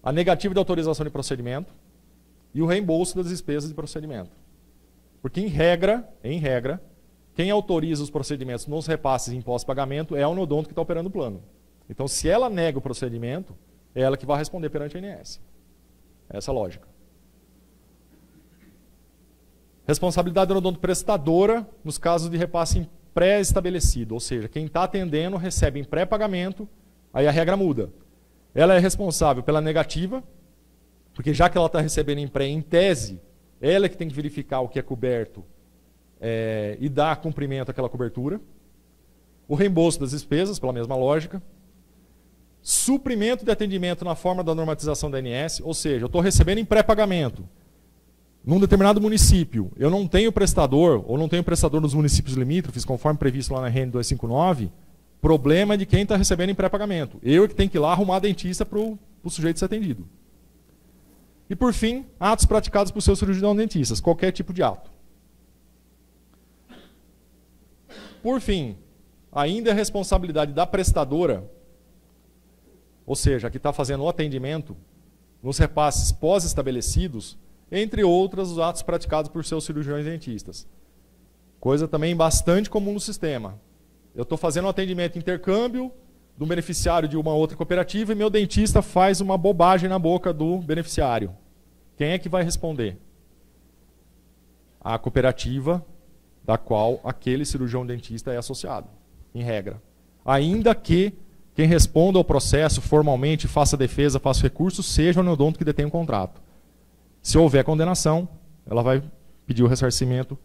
A negativa de autorização de procedimento e o reembolso das despesas de procedimento. Porque, em regra, quem autoriza os procedimentos nos repasses em pós-pagamento é o odonto que está operando o plano. Então, se ela nega o procedimento, é ela que vai responder perante a ANS. Essa é a lógica. Responsabilidade do odonto prestadora nos casos de repasse em pré-estabelecido, ou seja, quem está atendendo recebe em pré-pagamento, aí a regra muda. Ela é responsável pela negativa, porque já que ela está recebendo em pré, em tese, ela é que tem que verificar o que é coberto e dar cumprimento àquela cobertura. O reembolso das despesas, pela mesma lógica. Suprimento de atendimento na forma da normatização da ANS, ou seja, eu estou recebendo em pré-pagamento. Num determinado município, eu não tenho prestador, ou não tenho prestador nos municípios limítrofes, conforme previsto lá na RN 259, problema é de quem está recebendo em pré-pagamento. Eu é que tenho que ir lá arrumar dentista para o sujeito ser atendido. E, por fim, atos praticados por seus cirurgiões dentistas, qualquer tipo de ato. Por fim, ainda é responsabilidade da prestadora, ou seja, que está fazendo o atendimento, nos repasses pós-estabelecidos, entre outras, os atos praticados por seus cirurgiões dentistas. Coisa também bastante comum no sistema. Eu estou fazendo um atendimento intercâmbio do beneficiário de uma outra cooperativa e meu dentista faz uma bobagem na boca do beneficiário. Quem é que vai responder? A cooperativa da qual aquele cirurgião dentista é associado, em regra. Ainda que quem responda ao processo formalmente, faça defesa, faça recurso, seja o odonto que detém o contrato. Se houver condenação, ela vai pedir o ressarcimento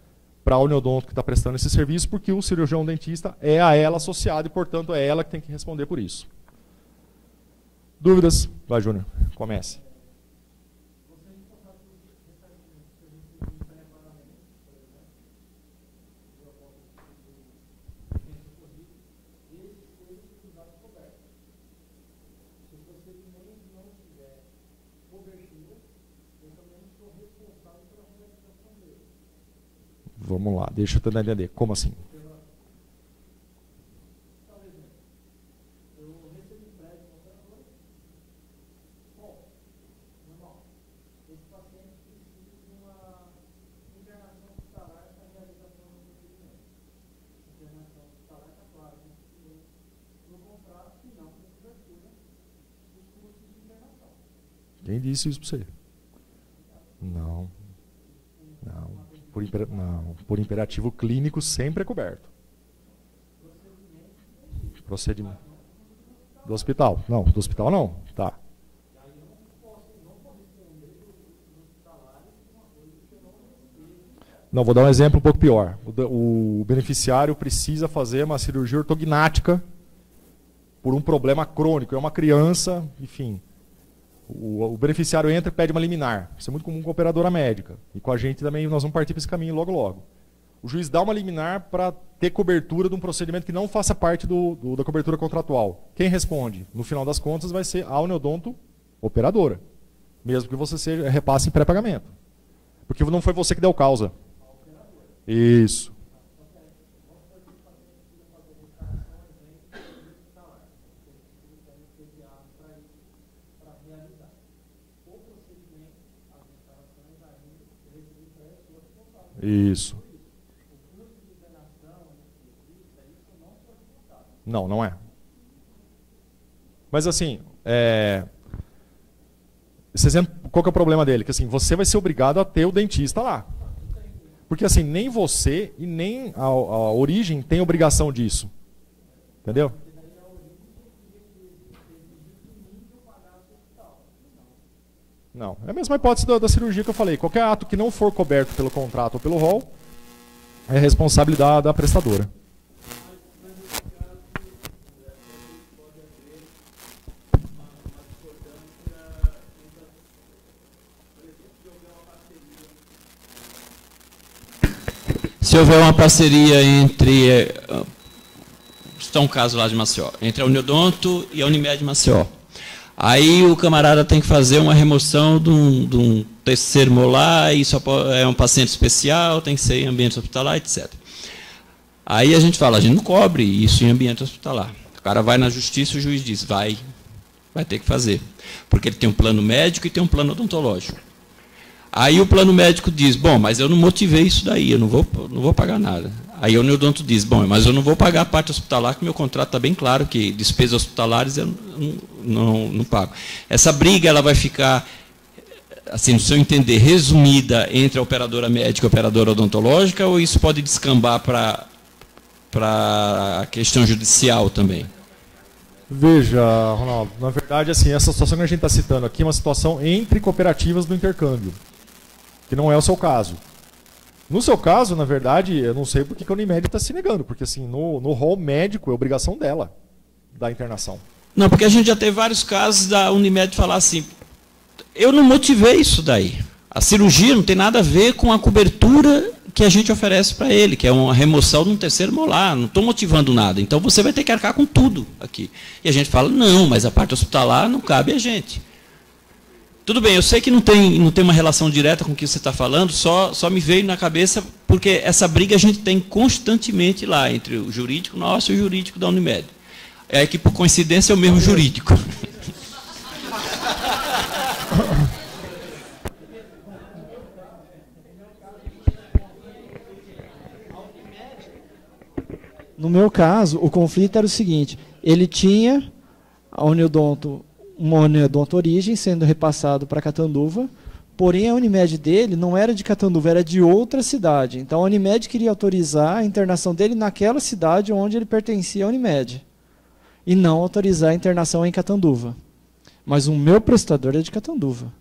para o odonto que está prestando esse serviço, porque o cirurgião dentista é a ela associado e, portanto, é ela que tem que responder por isso. Dúvidas? Vai, Júnior, comece. Vamos lá, deixa eu tentar entender. Como assim? Quem disse isso para você? Não. Não. Por imperativo clínico sempre é coberto. Procedimento. Do hospital? Não, do hospital não. Tá. Não, vou dar um exemplo um pouco pior. O beneficiário precisa fazer uma cirurgia ortognática por um problema crônico. É uma criança, enfim. O beneficiário entra e pede uma liminar. Isso é muito comum com a operadora médica. E com a gente também nós vamos partir para esse caminho logo logo. O juiz dá uma liminar para ter cobertura de um procedimento que não faça parte da cobertura contratual. Quem responde? No final das contas vai ser a Uniodonto operadora. Mesmo que você repasse em pré-pagamento. Porque não foi você que deu causa. Isso. Isso. Não, não é. Mas assim, esse exemplo, qual que é o problema dele? Que assim, você vai ser obrigado a ter o dentista lá. Porque assim, nem você e nem a origem tem obrigação disso. Entendeu? Não, é a mesma hipótese da cirurgia que eu falei. Qualquer ato que não for coberto pelo contrato ou pelo rol é responsabilidade da prestadora. Se houver uma parceria entre, está um caso lá de Maceió, entre a Uniodonto e a Unimed Maceió. Aí o camarada tem que fazer uma remoção de um terceiro molar, e só é um paciente especial, tem que ser em ambiente hospitalar, etc. Aí a gente fala, a gente não cobre isso em ambiente hospitalar. O cara vai na justiça, o juiz diz, vai ter que fazer. Porque ele tem um plano médico e tem um plano odontológico. Aí o plano médico diz, bom, mas eu não motivei isso daí, eu não vou pagar nada. Aí o neodonto diz, bom, mas eu não vou pagar a parte hospitalar, que meu contrato está bem claro que despesas hospitalares eu não pago. Essa briga ela vai ficar, assim, no seu entender, resumida entre a operadora médica e a operadora odontológica, ou isso pode descambar para a questão judicial também? Veja, Ronaldo, na verdade, assim, essa situação que a gente está citando aqui é uma situação entre cooperativas do intercâmbio, que não é o seu caso. No seu caso, na verdade, eu não sei por que a Unimed está se negando, porque assim, no rol médico é obrigação dela, da internação. Não, porque a gente já teve vários casos da Unimed falar assim, eu não motivei isso daí. A cirurgia não tem nada a ver com a cobertura que a gente oferece para ele, que é uma remoção de um terceiro molar, não estou motivando nada, então você vai ter que arcar com tudo aqui. E a gente fala, não, mas a parte hospitalar não cabe a gente. Tudo bem, eu sei que não tem uma relação direta com o que você está falando, só me veio na cabeça, porque essa briga a gente tem constantemente lá, entre o jurídico nosso e o jurídico da Unimed. É que, por coincidência, é o mesmo jurídico. No meu caso, o conflito era o seguinte, ele tinha a uma Uniodonto Origem sendo repassado para Catanduva, porém a Unimed dele não era de Catanduva, era de outra cidade. Então a Unimed queria autorizar a internação dele naquela cidade onde ele pertencia à Unimed, e não autorizar a internação em Catanduva. Mas o meu prestador é de Catanduva.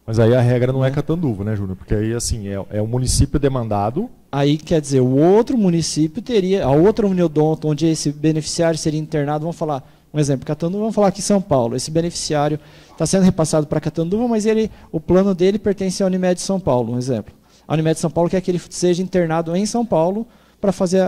Mas aí a regra não é Catanduva, né, Júnior? Porque aí, assim, é o município demandado. Aí, quer dizer, o outro município teria, a outra Uniodonto, onde esse beneficiário seria internado, vamos falar, um exemplo, Catanduva, vamos falar aqui em São Paulo. Esse beneficiário está sendo repassado para Catanduva, mas o plano dele pertence à Unimed São Paulo, um exemplo. A Unimed São Paulo quer que ele seja internado em São Paulo para fazer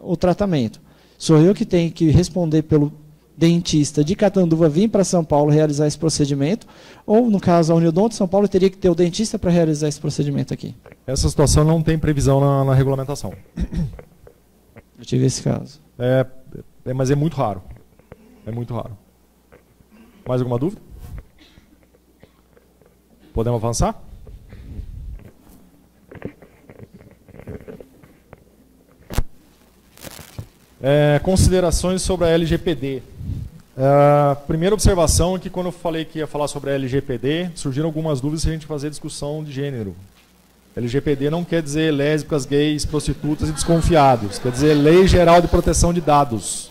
o tratamento. Sou eu que tenho que responder pelo dentista de Catanduva vir para São Paulo realizar esse procedimento, ou, no caso, a Uniodonto de São Paulo teria que ter o dentista para realizar esse procedimento aqui. Essa situação não tem previsão na regulamentação. Eu tive esse caso. Mas é muito raro. É muito raro. Mais alguma dúvida? Podemos avançar? Considerações sobre a LGPD. Primeira observação é que quando eu falei que ia falar sobre a LGPD, surgiram algumas dúvidas se a gente fazer discussão de gênero. LGPD não quer dizer lésbicas, gays, prostitutas e desconfiados. Quer dizer Lei Geral de Proteção de Dados,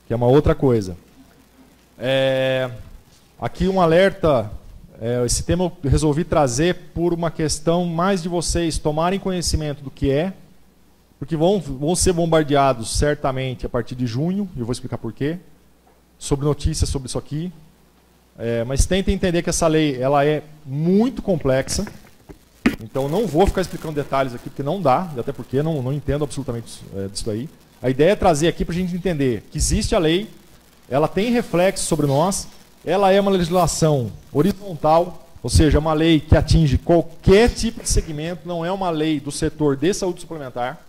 que é uma outra coisa. Aqui um alerta, esse tema eu resolvi trazer por uma questão mais de vocês tomarem conhecimento do que é, porque vão ser bombardeados certamente a partir de junho, e eu vou explicar por quê, sobre notícias sobre isso aqui. Mas tentem entender que essa lei ela é muito complexa, então não vou ficar explicando detalhes aqui, porque não dá, até porque não entendo absolutamente disso aí. A ideia é trazer aqui para a gente entender que existe a lei, ela tem reflexo sobre nós, ela é uma legislação horizontal, ou seja, uma lei que atinge qualquer tipo de segmento, não é uma lei do setor de saúde suplementar.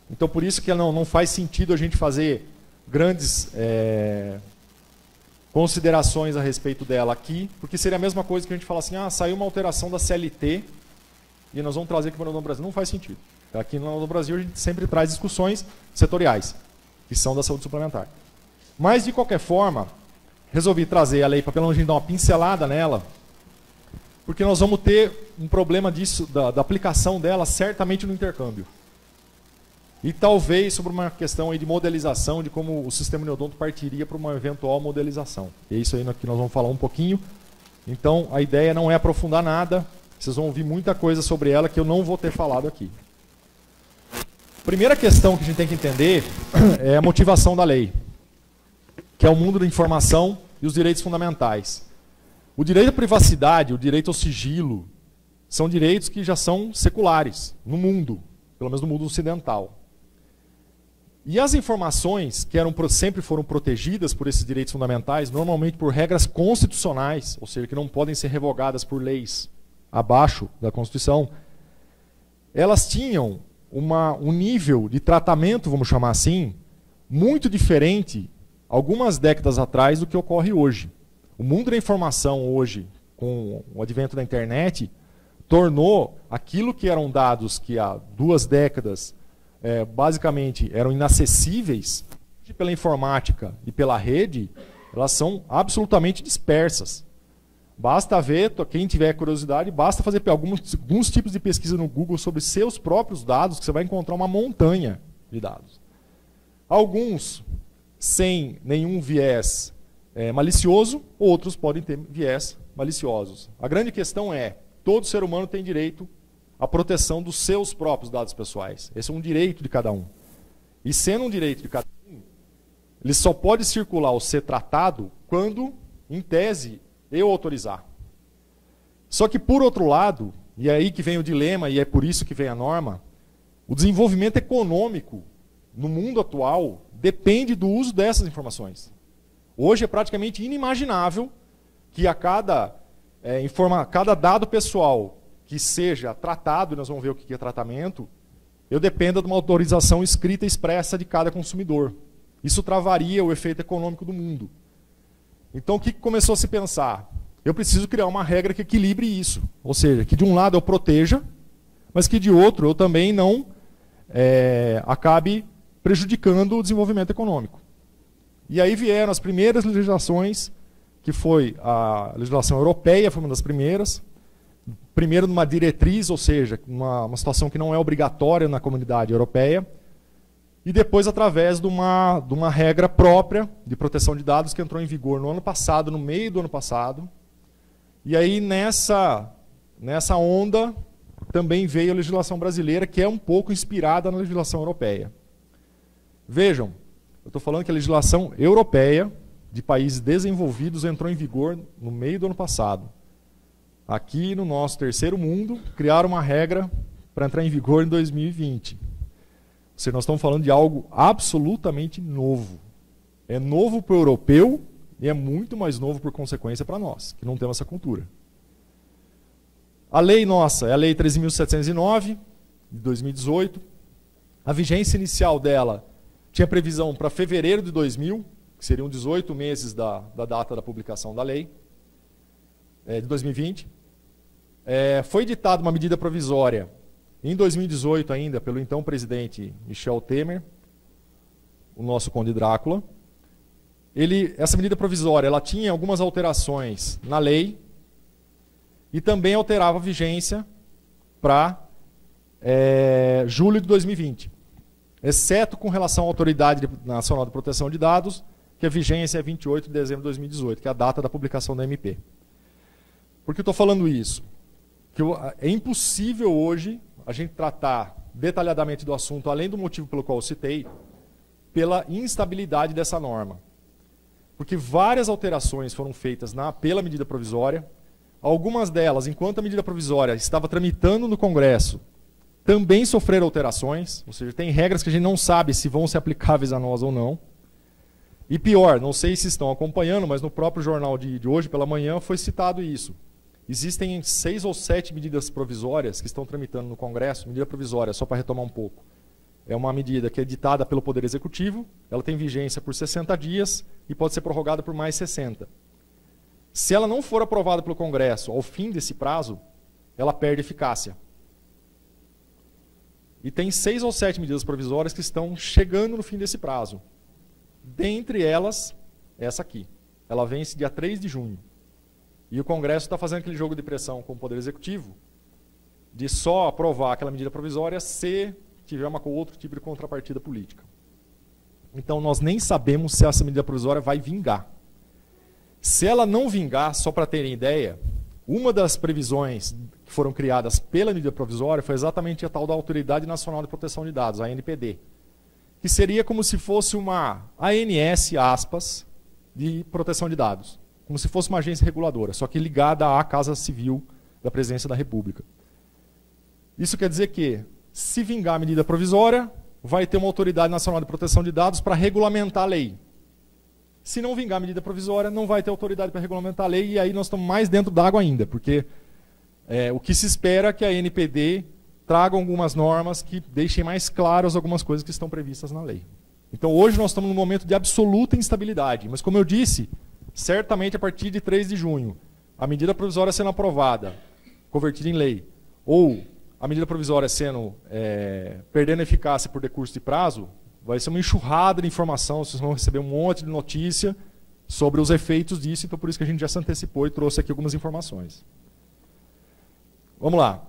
Então, por isso que não faz sentido a gente fazer grandes considerações a respeito dela aqui, porque seria a mesma coisa que a gente falar assim, saiu uma alteração da CLT e nós vamos trazer aqui para o Brasil. Não faz sentido. Aqui no Brasil a gente sempre traz discussões setoriais, que são da saúde suplementar. Mas, de qualquer forma, resolvi trazer a lei para pelo menos a gente dar uma pincelada nela, porque nós vamos ter um problema disso, da aplicação dela, certamente no intercâmbio. E talvez sobre uma questão aí de modelização, de como o sistema Uniodonto partiria para uma eventual modelização. E é isso aí que nós vamos falar um pouquinho. Então, a ideia não é aprofundar nada, vocês vão ouvir muita coisa sobre ela que eu não vou ter falado aqui. Primeira questão que a gente tem que entender é a motivação da lei, que é o mundo da informação e os direitos fundamentais. O direito à privacidade, o direito ao sigilo, são direitos que já são seculares no mundo, pelo menos no mundo ocidental. E as informações que sempre foram protegidas por esses direitos fundamentais, normalmente por regras constitucionais, ou seja, que não podem ser revogadas por leis abaixo da Constituição, elas tinham um nível de tratamento, vamos chamar assim, muito diferente, algumas décadas atrás, do que ocorre hoje. O mundo da informação hoje, com o advento da internet, tornou aquilo que eram dados que há 2 décadas basicamente eram inacessíveis, pela informática e pela rede, elas são absolutamente dispersas. Basta ver, quem tiver curiosidade, basta fazer alguns tipos de pesquisa no Google sobre seus próprios dados, que você vai encontrar uma montanha de dados. Alguns sem nenhum viés malicioso, outros podem ter viés maliciosos. A grande questão é, todo ser humano tem direito à proteção dos seus próprios dados pessoais. Esse é um direito de cada um. E sendo um direito de cada um, ele só pode circular ou ser tratado quando, em tese, eu autorizar. Só que, por outro lado, e é aí que vem o dilema, e é por isso que vem a norma, o desenvolvimento econômico no mundo atual depende do uso dessas informações. Hoje é praticamente inimaginável que a cada dado pessoal que seja tratado, e nós vamos ver o que é tratamento, eu dependa de uma autorização escrita e expressa de cada consumidor. Isso travaria o efeito econômico do mundo. Então, o que começou a se pensar? Eu preciso criar uma regra que equilibre isso. Ou seja, que de um lado eu proteja, mas que de outro eu também não acabe prejudicando o desenvolvimento econômico. E aí vieram as primeiras legislações, que foi a legislação europeia, foi uma das primeiras. Primeiro numa diretriz, ou seja, uma situação que não é obrigatória na comunidade europeia. E depois através de uma regra própria de proteção de dados que entrou em vigor no ano passado, no meio do ano passado. E aí nessa onda também veio a legislação brasileira, que é um pouco inspirada na legislação europeia. Vejam, eu estou falando que a legislação europeia de países desenvolvidos entrou em vigor no meio do ano passado. Aqui no nosso terceiro mundo, criaram uma regra para entrar em vigor em 2020. Ou seja, nós estamos falando de algo absolutamente novo. É novo para o europeu e é muito mais novo por consequência para nós, que não temos essa cultura. A lei nossa é a Lei 13.709, de 2018. A vigência inicial dela tinha previsão para fevereiro de 2000, que seriam 18 meses da data da publicação da lei, de 2020. Foi editada uma medida provisória em 2018 ainda, pelo então presidente Michel Temer, o nosso conde Drácula. Essa medida provisória ela tinha algumas alterações na lei e também alterava a vigência para julho de 2020, exceto com relação à Autoridade Nacional de Proteção de Dados, que a vigência é 28 de dezembro de 2018, que é a data da publicação da MP. Por que eu estou falando isso? Que é impossível hoje a gente tratar detalhadamente do assunto, além do motivo pelo qual eu citei, pela instabilidade dessa norma. Porque várias alterações foram feitas pela medida provisória, algumas delas, enquanto a medida provisória estava tramitando no Congresso, também sofreram alterações, ou seja, tem regras que a gente não sabe se vão ser aplicáveis a nós ou não. E pior, não sei se estão acompanhando, mas no próprio jornal de hoje pela manhã foi citado isso. Existem 6 ou 7 medidas provisórias que estão tramitando no Congresso. Medida provisória, só para retomar um pouco, é uma medida que é ditada pelo Poder Executivo, ela tem vigência por 60 dias e pode ser prorrogada por mais 60. Se ela não for aprovada pelo Congresso ao fim desse prazo, ela perde eficácia. E tem 6 ou 7 medidas provisórias que estão chegando no fim desse prazo. Dentre elas, essa aqui. Ela vence dia 3 de junho. E o Congresso está fazendo aquele jogo de pressão com o Poder Executivo de só aprovar aquela medida provisória se tiver outro tipo de contrapartida política. Então, nós nem sabemos se essa medida provisória vai vingar. Se ela não vingar, só para terem ideia, uma das previsões que foram criadas pela medida provisória foi exatamente a tal da Autoridade Nacional de Proteção de Dados, a ANPD, que seria como se fosse uma ANS, aspas, de proteção de dados. Como se fosse uma agência reguladora, só que ligada à Casa Civil da Presidência da República. Isso quer dizer que, se vingar a medida provisória, vai ter uma Autoridade Nacional de Proteção de Dados para regulamentar a lei. Se não vingar a medida provisória, não vai ter autoridade para regulamentar a lei, e aí nós estamos mais dentro d'água ainda, porque o que se espera é que a ANPD tragam algumas normas que deixem mais claras algumas coisas que estão previstas na lei. Então hoje nós estamos num momento de absoluta instabilidade, mas como eu disse, certamente a partir de 3 de junho, a medida provisória sendo aprovada, convertida em lei, ou a medida provisória sendo perdendo eficácia por decurso de prazo, vai ser uma enxurrada de informação, vocês vão receber um monte de notícia sobre os efeitos disso, então por isso que a gente já se antecipou e trouxe aqui algumas informações. Vamos lá.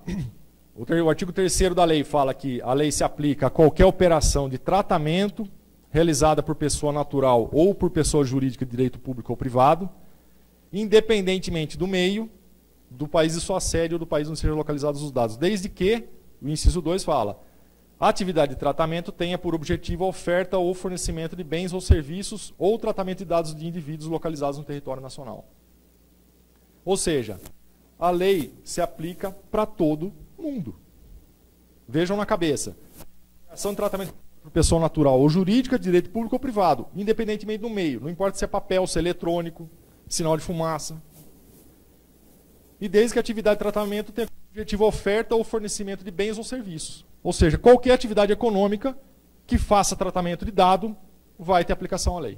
O artigo 3º da lei fala que a lei se aplica a qualquer operação de tratamento realizada por pessoa natural ou por pessoa jurídica de direito público ou privado, independentemente do meio, do país de sua sede ou do país onde sejam localizados os dados, desde que, o inciso 2 fala, a atividade de tratamento tenha por objetivo a oferta ou fornecimento de bens ou serviços ou tratamento de dados de indivíduos localizados no território nacional. Ou seja, a lei se aplica para todo mundo. Vejam na cabeça. Ação de tratamento por pessoa natural ou jurídica, de direito público ou privado, independentemente do meio. Não importa se é papel, se é eletrônico, sinal de fumaça. E desde que a atividade de tratamento tenha como objetivo a oferta ou fornecimento de bens ou serviços. Ou seja, qualquer atividade econômica que faça tratamento de dado vai ter aplicação à lei.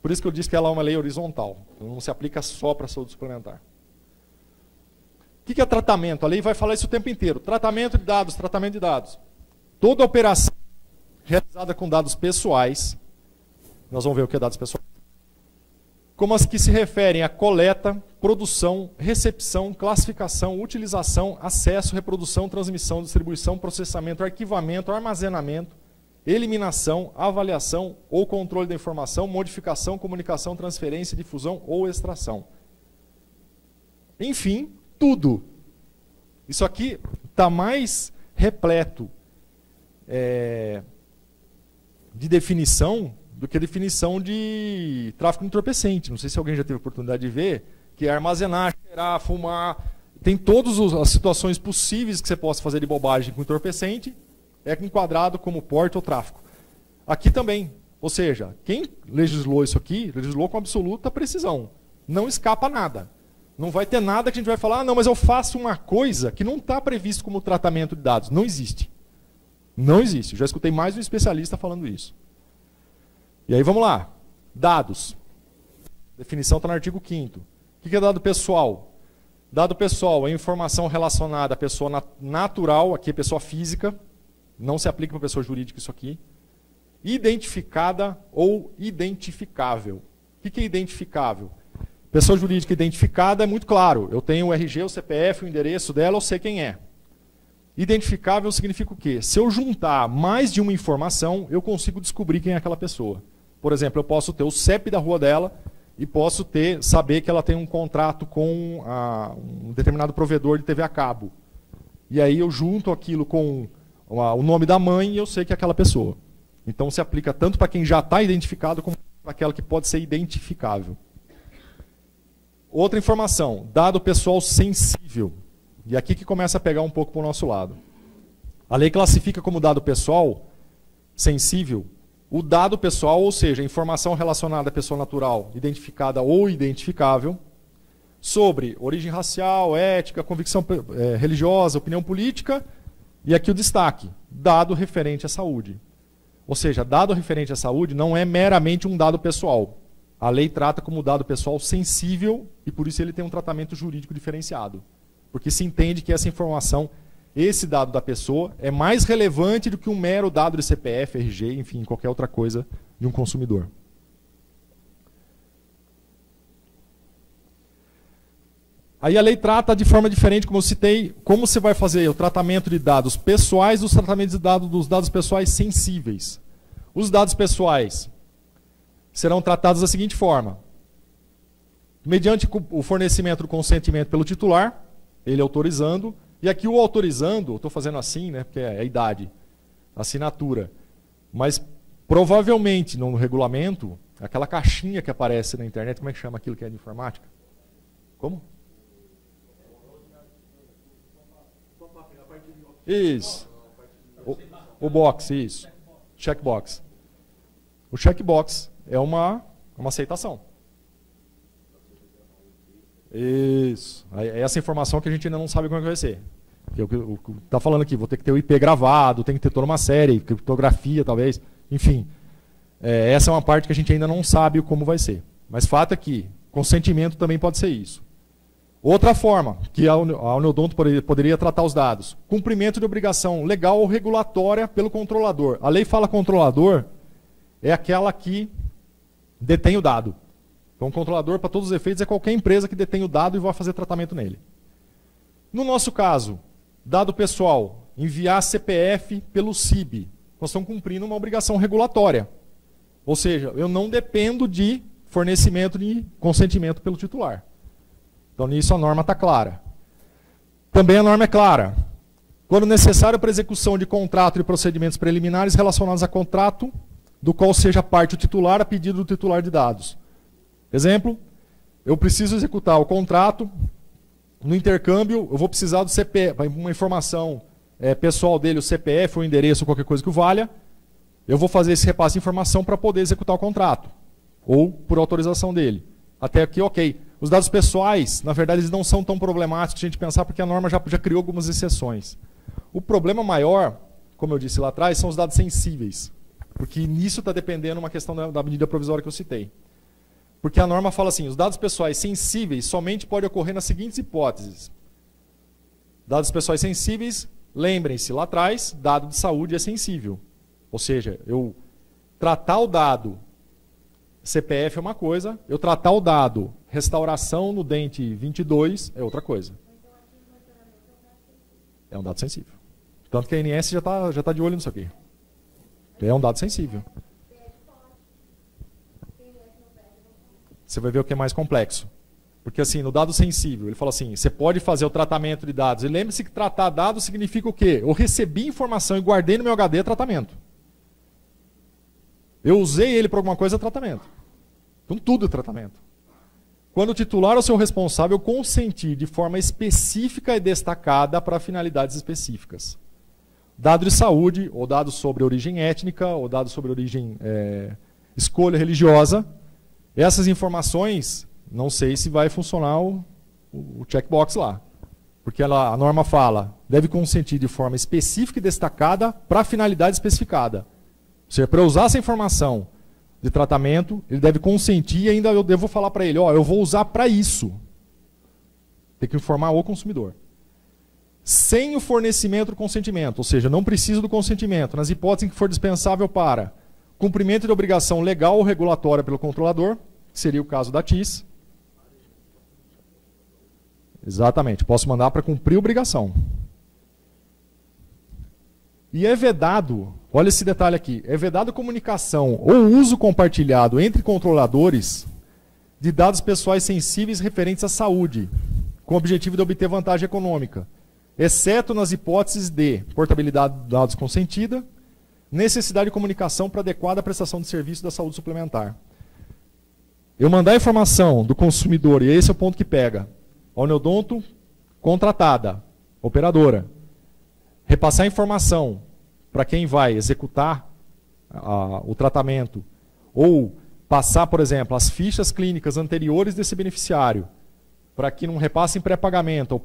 Por isso que eu disse que ela é uma lei horizontal. Não se aplica só para a saúde suplementar. O que é tratamento? A lei vai falar isso o tempo inteiro. Tratamento de dados, tratamento de dados. Toda operação realizada com dados pessoais, nós vamos ver o que é dados pessoais, como as que se referem à coleta, produção, recepção, classificação, utilização, acesso, reprodução, transmissão, distribuição, processamento, arquivamento, armazenamento, eliminação, avaliação ou controle da informação, modificação, comunicação, transferência, difusão ou extração. Enfim, tudo. Isso aqui está mais repleto de definição do que a definição de tráfico entorpecente. Não sei se alguém já teve a oportunidade de ver, que é armazenar, cheirar, fumar. Tem todas as situações possíveis que você possa fazer de bobagem com entorpecente, é enquadrado como porte ou tráfico. Aqui também. Ou seja, quem legislou isso aqui, legislou com absoluta precisão. Não escapa nada. Não vai ter nada que a gente vai falar, não, mas eu faço uma coisa que não está previsto como tratamento de dados. Não existe. Não existe. Eu já escutei mais de um especialista falando isso. E aí vamos lá. Dados. Definição está no artigo 5º. O que é dado pessoal? Dado pessoal é informação relacionada à pessoa natural, aqui é pessoa física, não se aplica para pessoa jurídica isso aqui. Identificada ou identificável. O que é identificável? Pessoa jurídica identificada é muito claro. Eu tenho o RG, o CPF, o endereço dela, eu sei quem é. Identificável significa o quê? Se eu juntar mais de uma informação, eu consigo descobrir quem é aquela pessoa. Por exemplo, eu posso ter o CEP da rua dela e posso saber que ela tem um contrato com um determinado provedor de TV a cabo. E aí eu junto aquilo com o nome da mãe e eu sei que é aquela pessoa. Então se aplica tanto para quem já está identificado como para aquela que pode ser identificável. Outra informação, dado pessoal sensível. E aqui que começa a pegar um pouco para o nosso lado. A lei classifica como dado pessoal sensível o dado pessoal, ou seja, a informação relacionada à pessoa natural, identificada ou identificável, sobre origem racial, ética, convicção religiosa, opinião política, e aqui o destaque, dado referente à saúde. Ou seja, dado referente à saúde não é meramente um dado pessoal. A lei trata como dado pessoal sensível e por isso ele tem um tratamento jurídico diferenciado. Porque se entende que essa informação, esse dado da pessoa, é mais relevante do que um mero dado de CPF, RG, enfim, qualquer outra coisa de um consumidor. Aí a lei trata de forma diferente, como eu citei, como você vai fazer o tratamento de dados pessoais dos tratamentos de dados dos dados pessoais sensíveis. Os dados pessoais serão tratados da seguinte forma. Mediante o fornecimento do consentimento pelo titular, ele autorizando, e aqui o autorizando, estou fazendo assim, né, porque é a idade, assinatura, mas provavelmente no regulamento, aquela caixinha que aparece na internet, como é que chama aquilo que é de informática? Como? Isso. O box, isso. Checkbox. O checkbox é uma aceitação. Isso. É essa informação que a gente ainda não sabe como é que vai ser. que é o que está falando aqui, vou ter que ter o IP gravado, tem que ter toda uma série, criptografia talvez, enfim. Essa é uma parte que a gente ainda não sabe como vai ser. Mas fato é que consentimento também pode ser isso. Outra forma que a Uniodonto poderia tratar os dados. Cumprimento de obrigação legal ou regulatória pelo controlador. A lei fala controlador, é aquela que detém o dado. Então, controlador, para todos os efeitos, é qualquer empresa que detém o dado e vai fazer tratamento nele. No nosso caso, dado pessoal, enviar CPF pelo CIB. Nós estamos cumprindo uma obrigação regulatória. Ou seja, eu não dependo de fornecimento de consentimento pelo titular. Então, nisso a norma está clara. Também a norma é clara. Quando necessário para execução de contrato e procedimentos preliminares relacionados a contrato, do qual seja parte o titular a pedido do titular de dados. Exemplo, eu preciso executar o contrato, no intercâmbio eu vou precisar do CPF, uma informação pessoal dele, o CPF, o endereço, qualquer coisa que o valha, eu vou fazer esse repasse de informação para poder executar o contrato, ou por autorização dele. Até aqui, ok. Os dados pessoais, na verdade, eles não são tão problemáticos a gente pensar, porque a norma já criou algumas exceções. O problema maior, como eu disse lá atrás, são os dados sensíveis. Porque nisso está dependendo uma questão da medida provisória que eu citei. Porque a norma fala assim, os dados pessoais sensíveis somente podem ocorrer nas seguintes hipóteses. Dados pessoais sensíveis, lembrem-se, lá atrás, dado de saúde é sensível. Ou seja, eu tratar o dado CPF é uma coisa, eu tratar o dado restauração no dente 22 é outra coisa. É um dado sensível. Tanto que a ANS já tá de olho nisso aqui. É um dado sensível. Você vai ver o que é mais complexo. Porque assim, no dado sensível, ele fala assim, você pode fazer o tratamento de dados. E lembre-se que tratar dados significa o quê? Eu recebi informação e guardei no meu HD, é tratamento. Eu usei ele para alguma coisa, é tratamento. Então tudo é tratamento. Quando o titular ou seu responsável consentir de forma específica e destacada para finalidades específicas. Dado de saúde, ou dados sobre origem étnica, ou dados sobre origem escolha religiosa. Essas informações, não sei se vai funcionar o checkbox lá. Porque a norma fala, deve consentir de forma específica e destacada para finalidade especificada. Ou seja, para eu usar essa informação de tratamento, ele deve consentir e ainda eu devo falar para ele, ó, eu vou usar para isso. Tem que informar o consumidor. Sem o fornecimento do consentimento, ou seja, não preciso do consentimento, nas hipóteses em que for dispensável para cumprimento de obrigação legal ou regulatória pelo controlador, que seria o caso da TIS. Exatamente, posso mandar para cumprir obrigação. E é vedado, olha esse detalhe aqui, é vedado comunicação ou uso compartilhado entre controladores de dados pessoais sensíveis referentes à saúde, com o objetivo de obter vantagem econômica, exceto nas hipóteses de portabilidade de dados consentida, necessidade de comunicação para adequada prestação de serviço da saúde suplementar. Eu mandar a informação do consumidor, e esse é o ponto que pega, a Uniodonto contratada, operadora, repassar a informação para quem vai executar o tratamento, ou passar, por exemplo, as fichas clínicas anteriores desse beneficiário, para que num repasse em pré-pagamento,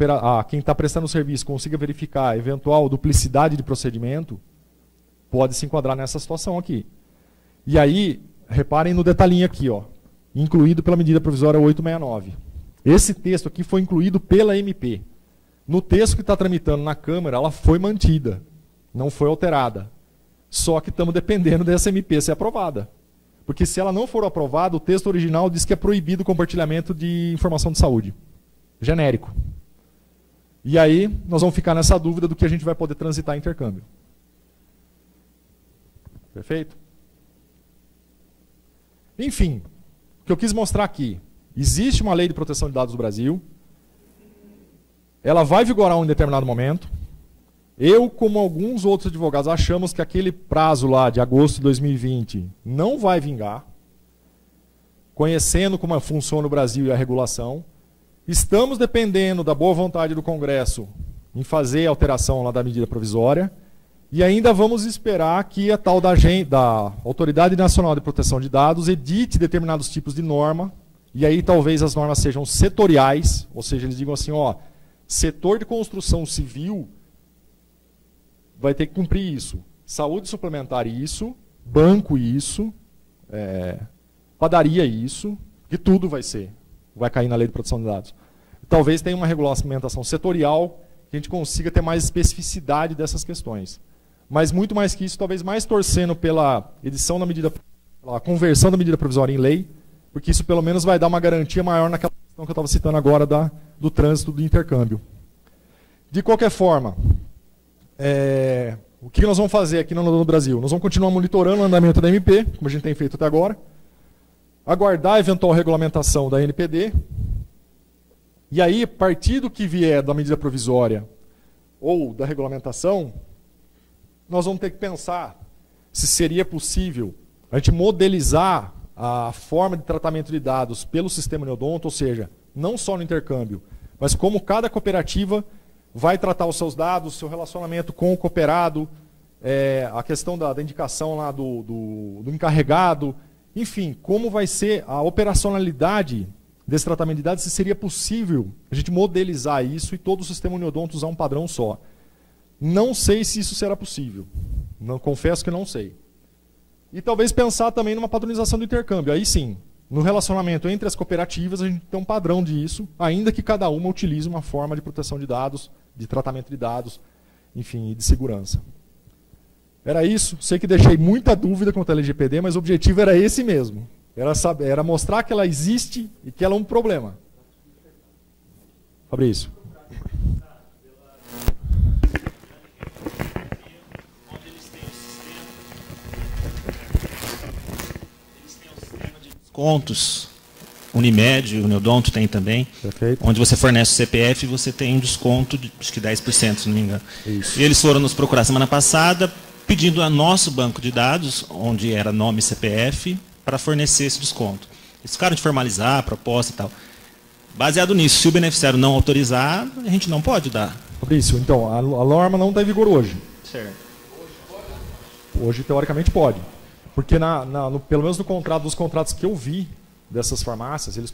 quem está prestando o serviço consiga verificar eventual duplicidade de procedimento, pode se enquadrar nessa situação aqui. E aí, reparem no detalhinho aqui, ó, incluído pela medida provisória 869. Esse texto aqui foi incluído pela MP. No texto que está tramitando na Câmara, ela foi mantida, não foi alterada. Só que estamos dependendo dessa MP ser aprovada. Porque se ela não for aprovada, o texto original diz que é proibido o compartilhamento de informação de saúde. Genérico. E aí, nós vamos ficar nessa dúvida do que a gente vai poder transitar em intercâmbio. Perfeito? Enfim, o que eu quis mostrar aqui. Existe uma lei de proteção de dados do Brasil. Ela vai vigorar em um determinado momento. Eu, como alguns outros advogados, achamos que aquele prazo lá de agosto de 2020 não vai vingar. Conhecendo como funciona o Brasil e a regulação. Estamos dependendo da boa vontade do Congresso em fazer a alteração lá da medida provisória. E ainda vamos esperar que a tal da Autoridade Nacional de Proteção de Dados edite determinados tipos de norma. E aí talvez as normas sejam setoriais, ou seja, eles digam assim, ó, setor de construção civil, vai ter que cumprir isso. Saúde suplementar isso, banco isso, padaria isso, que tudo vai cair na lei de proteção de dados. Talvez tenha uma regulamentação setorial que a gente consiga ter mais especificidade dessas questões. Mas muito mais que isso, talvez mais torcendo pela edição da medida, pela conversão da medida provisória em lei, porque isso pelo menos vai dar uma garantia maior naquela questão que eu estava citando agora do trânsito, do intercâmbio. De qualquer forma, o que nós vamos fazer aqui no Brasil? Nós vamos continuar monitorando o andamento da MP, como a gente tem feito até agora, aguardar a eventual regulamentação da NPD, e aí, a partir do que vier da medida provisória ou da regulamentação, nós vamos ter que pensar se seria possível a gente modelizar a forma de tratamento de dados pelo sistema Neodonto, ou seja, não só no intercâmbio, mas como cada cooperativa vai tratar os seus dados, seu relacionamento com o cooperado, a questão da indicação lá do encarregado, enfim, como vai ser a operacionalidade desse tratamento de dados, se seria possível a gente modelizar isso e todo o sistema Uniodonto usar um padrão só. Não sei se isso será possível. Não, confesso que não sei. E talvez pensar também numa padronização do intercâmbio. Aí sim, no relacionamento entre as cooperativas, a gente tem um padrão disso, ainda que cada uma utilize uma forma de proteção de dados, de tratamento de dados, enfim, de segurança. Era isso. Sei que deixei muita dúvida quanto à LGPD, mas o objetivo era esse mesmo. Era mostrar que ela existe e que ela é um problema. Fabrício. Descontos. Unimed, o Neodonto tem também. Perfeito. Onde você fornece o CPF, você tem um desconto de acho que 10%, se não me engano. Isso. E eles foram nos procurar semana passada, pedindo a nosso banco de dados, onde era nome e CPF, para fornecer esse desconto. Eles ficaram de formalizar a proposta e tal. Baseado nisso, se o beneficiário não autorizar, a gente não pode dar. Fabrício, então, a norma não está em vigor hoje. Certo. Hoje, teoricamente, pode. Porque, pelo menos no contrato, dos contratos que eu vi dessas farmácias, eles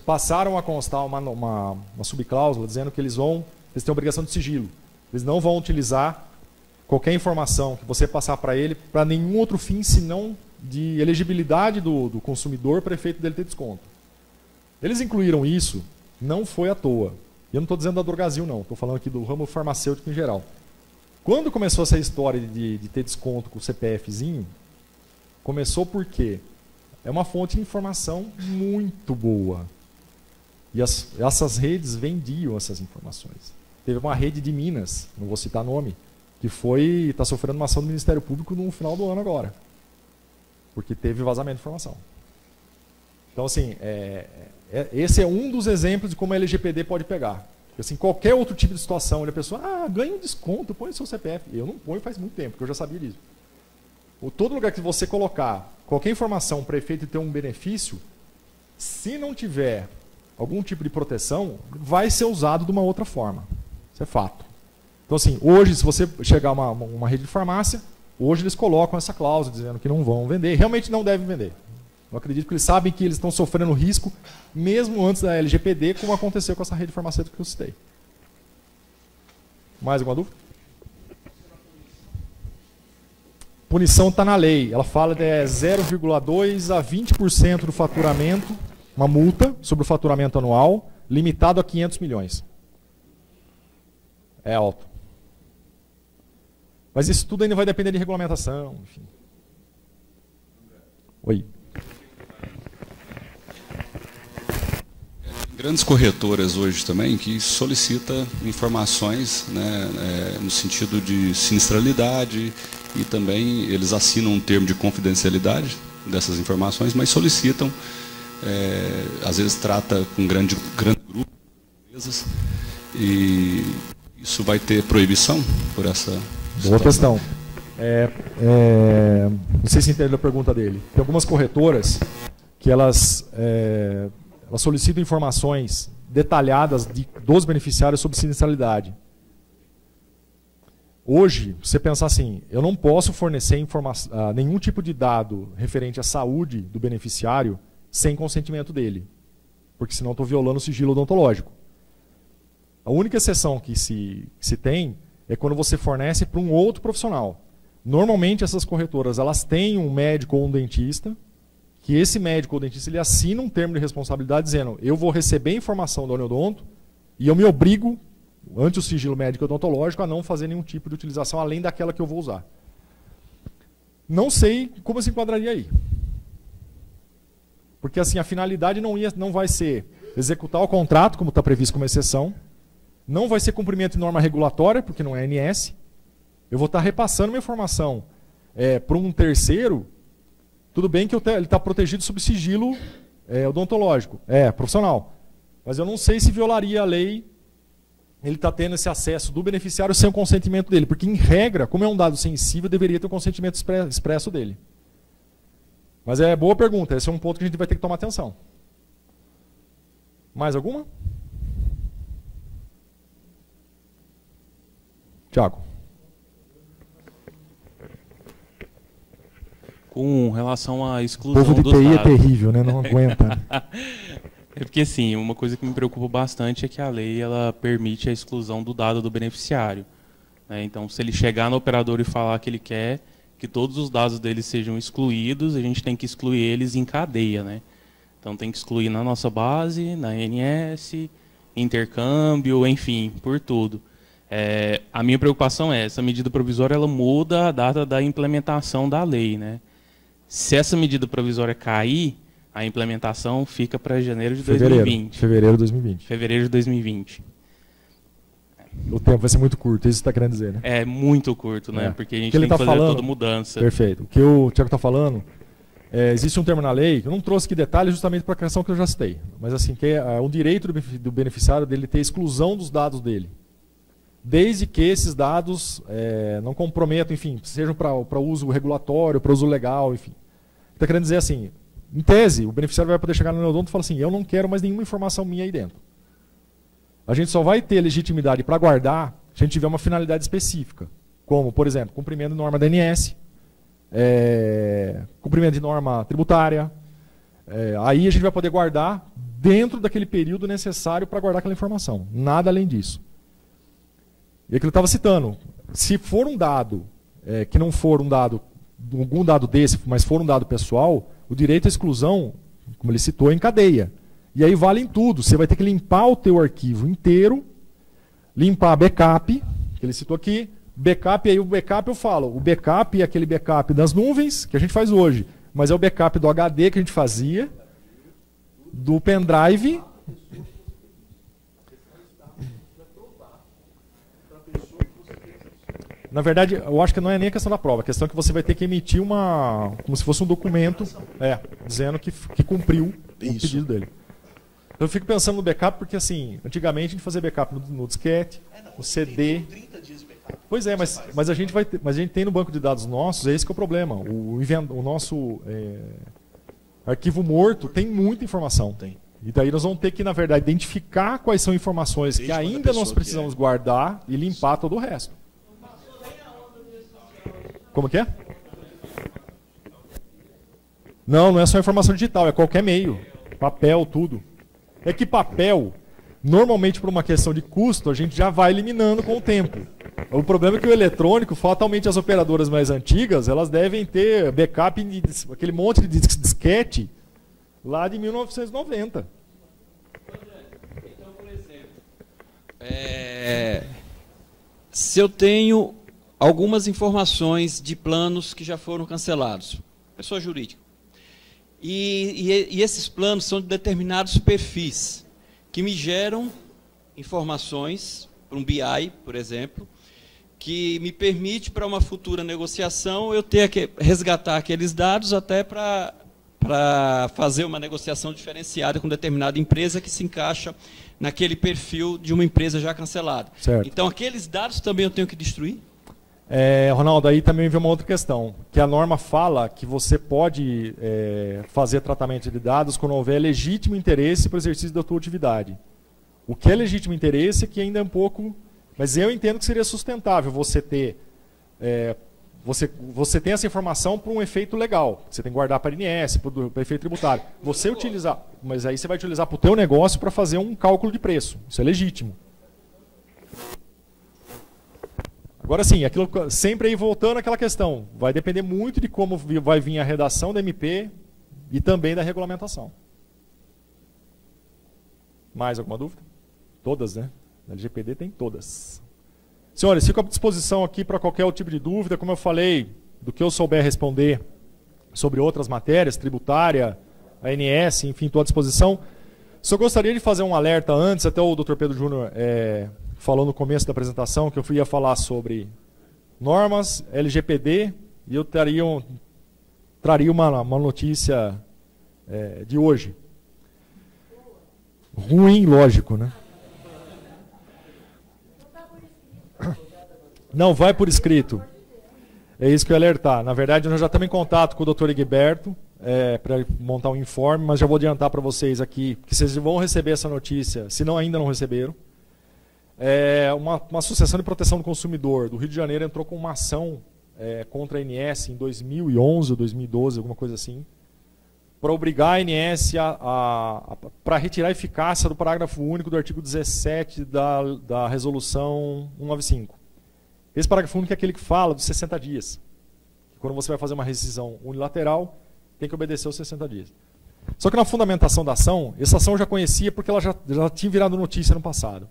passaram a constar uma subcláusula dizendo que eles têm obrigação de sigilo. Eles não vão utilizar qualquer informação que você passar para ele para nenhum outro fim, senão de elegibilidade do consumidor para efeito dele ter desconto. Eles incluíram isso, não foi à toa. E eu não estou dizendo da Drogazil, não. Estou falando aqui do ramo farmacêutico em geral. Quando começou essa história de ter desconto com o CPFzinho, começou porque é uma fonte de informação muito boa. E essas redes vendiam essas informações. Teve uma rede de Minas, não vou citar nome, que está sofrendo uma ação do Ministério Público no final do ano agora. Porque teve vazamento de informação. Então, assim, esse é um dos exemplos de como a LGPD pode pegar. Porque, assim, qualquer outro tipo de situação, a pessoa, ganha um desconto, põe o seu CPF. Eu não ponho faz muito tempo, porque eu já sabia disso. Todo lugar que você colocar qualquer informação para efeito de ter um benefício, se não tiver algum tipo de proteção, vai ser usado de uma outra forma. Isso é fato. Então, assim, hoje, se você chegar a uma rede de farmácia, hoje eles colocam essa cláusula dizendo que não vão vender. Realmente não devem vender. Eu acredito que eles sabem que eles estão sofrendo risco, mesmo antes da LGPD, como aconteceu com essa rede farmacêutica que eu citei. Mais alguma dúvida? Punição está na lei. Ela fala de 0,2% a 20% do faturamento, uma multa sobre o faturamento anual, limitado a 500 milhões. É alto. Mas isso tudo ainda vai depender de regulamentação, enfim. Oi. Grandes corretoras hoje também que solicitam informações, né, no sentido de sinistralidade, e também eles assinam um termo de confidencialidade dessas informações, mas solicitam, às vezes trata com grande grupo de empresas, e isso vai ter proibição por essa situação? Boa questão. Não sei se entendeu a pergunta dele. Tem algumas corretoras que elas solicitam informações detalhadas dos beneficiários sobre sinistralidade. Hoje, você pensar assim, eu não posso fornecer nenhum tipo de dado referente à saúde do beneficiário sem consentimento dele, porque senão estou violando o sigilo odontológico. A única exceção que se tem é quando você fornece para um outro profissional. Normalmente essas corretoras elas têm um médico ou um dentista, que esse médico ou dentista ele assina um termo de responsabilidade dizendo: eu vou receber informação do Neodonto e eu me obrigo, ante o sigilo médico e odontológico, a não fazer nenhum tipo de utilização além daquela que eu vou usar. Não sei como se enquadraria aí. Porque assim, a finalidade não vai ser executar o contrato, como está previsto como exceção, não vai ser cumprimento de norma regulatória, porque não é ANS. Eu vou estar repassando uma informação para um terceiro, tudo bem que ele está protegido sob sigilo odontológico, profissional. Mas eu não sei se violaria a lei ele está tendo esse acesso do beneficiário sem o consentimento dele, porque em regra, como é um dado sensível, deveria ter o consentimento expresso dele. Mas é boa pergunta, esse é um ponto que a gente vai ter que tomar atenção. Mais alguma? Tiago. Com relação à exclusão O povo de dos TI dados. é terrível, né? Não aguenta. É porque, assim, uma coisa que me preocupa bastante é que a lei ela permite a exclusão do dado do beneficiário, né? Então, se ele chegar no operador e falar que ele quer que todos os dados dele sejam excluídos, a gente tem que excluir eles em cadeia, né? Então, tem que excluir na nossa base, na ANS, intercâmbio, enfim, por tudo. A minha preocupação é essa medida provisória ela muda a data da implementação da lei, né? Se essa medida provisória cair, a implementação fica para janeiro de 2020. Fevereiro de 2020. Fevereiro de 2020. O tempo vai ser muito curto, isso você está querendo dizer, né? É muito curto, né? Porque a gente ele tem que tá fazer falando, toda mudança. Perfeito. O que o Tiago está falando, existe um termo na lei, que eu não trouxe aqui detalhes justamente para a questão que eu já citei, mas assim, que é o direito do beneficiário dele ter exclusão dos dados dele. Desde que esses dados não comprometam, enfim, sejam para uso regulatório, para uso legal, enfim. Está querendo dizer assim, em tese, o beneficiário vai poder chegar no Neodonto e falar assim: eu não quero mais nenhuma informação minha aí dentro. A gente só vai ter legitimidade para guardar se a gente tiver uma finalidade específica, como, por exemplo, cumprimento de norma da ANS, cumprimento de norma tributária. Aí a gente vai poder guardar dentro daquele período necessário para guardar aquela informação. Nada além disso. E aquilo que eu estava citando, se for um dado que não for um dado, algum dado desse, mas for um dado pessoal, o direito à exclusão, como ele citou, é em cadeia. E aí vale em tudo. Você vai ter que limpar o teu arquivo inteiro, limpar backup, que ele citou aqui, backup, aí o backup eu falo, o backup é aquele backup das nuvens, que a gente faz hoje, mas é o backup do HD que a gente fazia, do pendrive. Na verdade, eu acho que não é nem a questão da prova. A questão é que você vai ter que emitir como se fosse um documento dizendo que cumpriu o pedido dele. Eu fico pensando no backup porque, assim, antigamente a gente fazia backup no disquete, no CD. 30 dias de backup. Pois é, mas a gente tem no banco de dados nossos, esse que é o problema. O nosso arquivo morto tem muita informação. Tem. E daí nós vamos ter que, na verdade, identificar quais são informações que ainda nós precisamos guardar e limpar todo o resto. Como que é? Não é só informação digital, é qualquer meio. Papel, tudo. É que papel, normalmente por uma questão de custo, a gente já vai eliminando com o tempo. O problema é que o eletrônico, fatalmente as operadoras mais antigas, elas devem ter backup de aquele monte de disquete lá de 1990. Então, por exemplo, se eu tenho algumas informações de planos que já foram cancelados, pessoa jurídica, e esses planos são de determinados perfis, que me geram informações, para um BI, por exemplo, que me permite, para uma futura negociação, eu ter que resgatar aqueles dados até para fazer uma negociação diferenciada com determinada empresa que se encaixa naquele perfil de uma empresa já cancelada. Certo. Então, aqueles dados também eu tenho que destruir? Ronaldo, aí também vem uma outra questão, que a norma fala que você pode fazer tratamento de dados quando houver legítimo interesse para o exercício da tua atividade. O que é legítimo interesse é que ainda é um pouco... Mas eu entendo que seria sustentável você ter... Você tem essa informação para um efeito legal. Você tem que guardar para a INS, para o efeito tributário. Você utilizar... Mas aí você vai utilizar para o teu negócio para fazer um cálculo de preço. Isso é legítimo. Agora sim, aquilo, sempre aí voltando àquela questão, vai depender muito de como vai vir a redação da MP e também da regulamentação. Mais alguma dúvida? Todas, né? Na LGPD tem todas. Senhores, fico à disposição aqui para qualquer tipo de dúvida. Como eu falei, do que eu souber responder sobre outras matérias, tributária, ANS, enfim, estou à disposição. Só gostaria de fazer um alerta antes, até o Dr. Pedro Júnior falou no começo da apresentação que eu ia falar sobre normas, LGPD, e eu traria uma notícia de hoje. Ruim, lógico, né? Não, vai por escrito. É isso que eu ia alertar. Na verdade, nós já estamos em contato com o Dr. Egberto para montar um informe, mas já vou adiantar para vocês aqui que vocês vão receber essa notícia, se não ainda não receberam. Uma associação de proteção do consumidor do Rio de Janeiro entrou com uma ação contra a ANS em 2011 ou 2012, alguma coisa assim, para obrigar a ANS para retirar a eficácia do parágrafo único do artigo 17 da resolução 195. Esse parágrafo único é aquele que fala dos 60 dias. Quando você vai fazer uma rescisão unilateral, tem que obedecer os 60 dias. Só que na fundamentação da ação, essa ação eu já conhecia porque ela já tinha virado notícia no passado.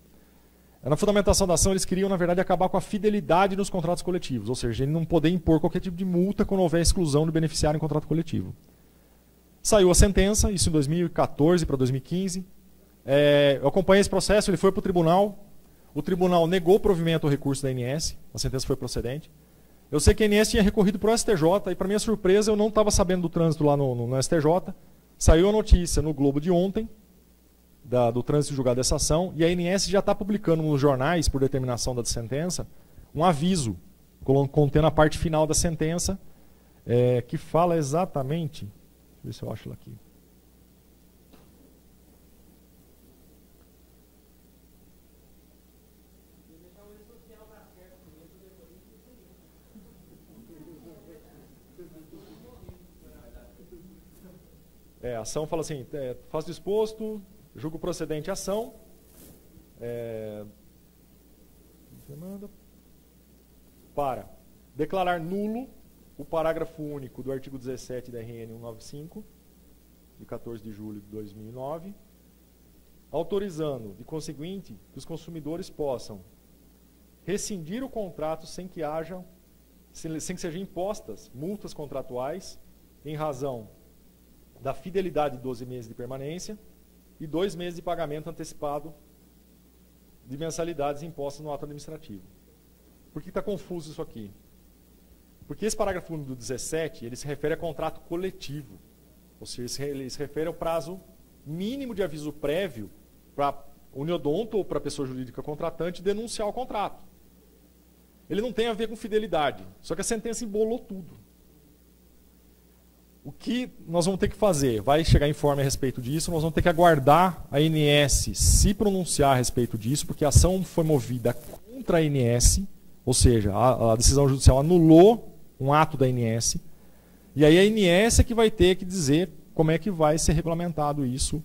Na fundamentação da ação, eles queriam, na verdade, acabar com a fidelidade nos contratos coletivos, ou seja, ele não poder impor qualquer tipo de multa quando houver exclusão do beneficiário em contrato coletivo. Saiu a sentença, isso em 2014 para 2015. Eu acompanhei esse processo, ele foi para o tribunal. O tribunal negou o provimento ao recurso da ANS, a sentença foi procedente. Eu sei que a ANS tinha recorrido para o STJ, e para minha surpresa eu não estava sabendo do trânsito lá no STJ. Saiu a notícia no Globo de ontem, do trânsito julgado dessa ação, e a ANS já está publicando nos jornais, por determinação da sentença, um aviso, contendo a parte final da sentença, que fala exatamente... Deixa eu ver se eu acho ela aqui. A ação fala assim, faz disposto, julgo procedente a ação, para declarar nulo o parágrafo único do artigo 17 da RN 195, de 14 de julho de 2009, autorizando, de conseguinte, que os consumidores possam rescindir o contrato sem que sejam impostas multas contratuais em razão da fidelidade de 12 meses de permanência e 2 meses de pagamento antecipado de mensalidades impostas no ato administrativo. Por que está confuso isso aqui? Porque esse parágrafo do 17, ele se refere a contrato coletivo. Ou seja, ele se refere ao prazo mínimo de aviso prévio para o uniodonto ou para a pessoa jurídica contratante denunciar o contrato. Ele não tem a ver com fidelidade, só que a sentença embolou tudo. O que nós vamos ter que fazer? Vai chegar informe a respeito disso, nós vamos ter que aguardar a ANS se pronunciar a respeito disso, porque a ação foi movida contra a ANS, ou seja, a decisão judicial anulou um ato da ANS, e aí a ANS é que vai ter que dizer como é que vai ser regulamentado isso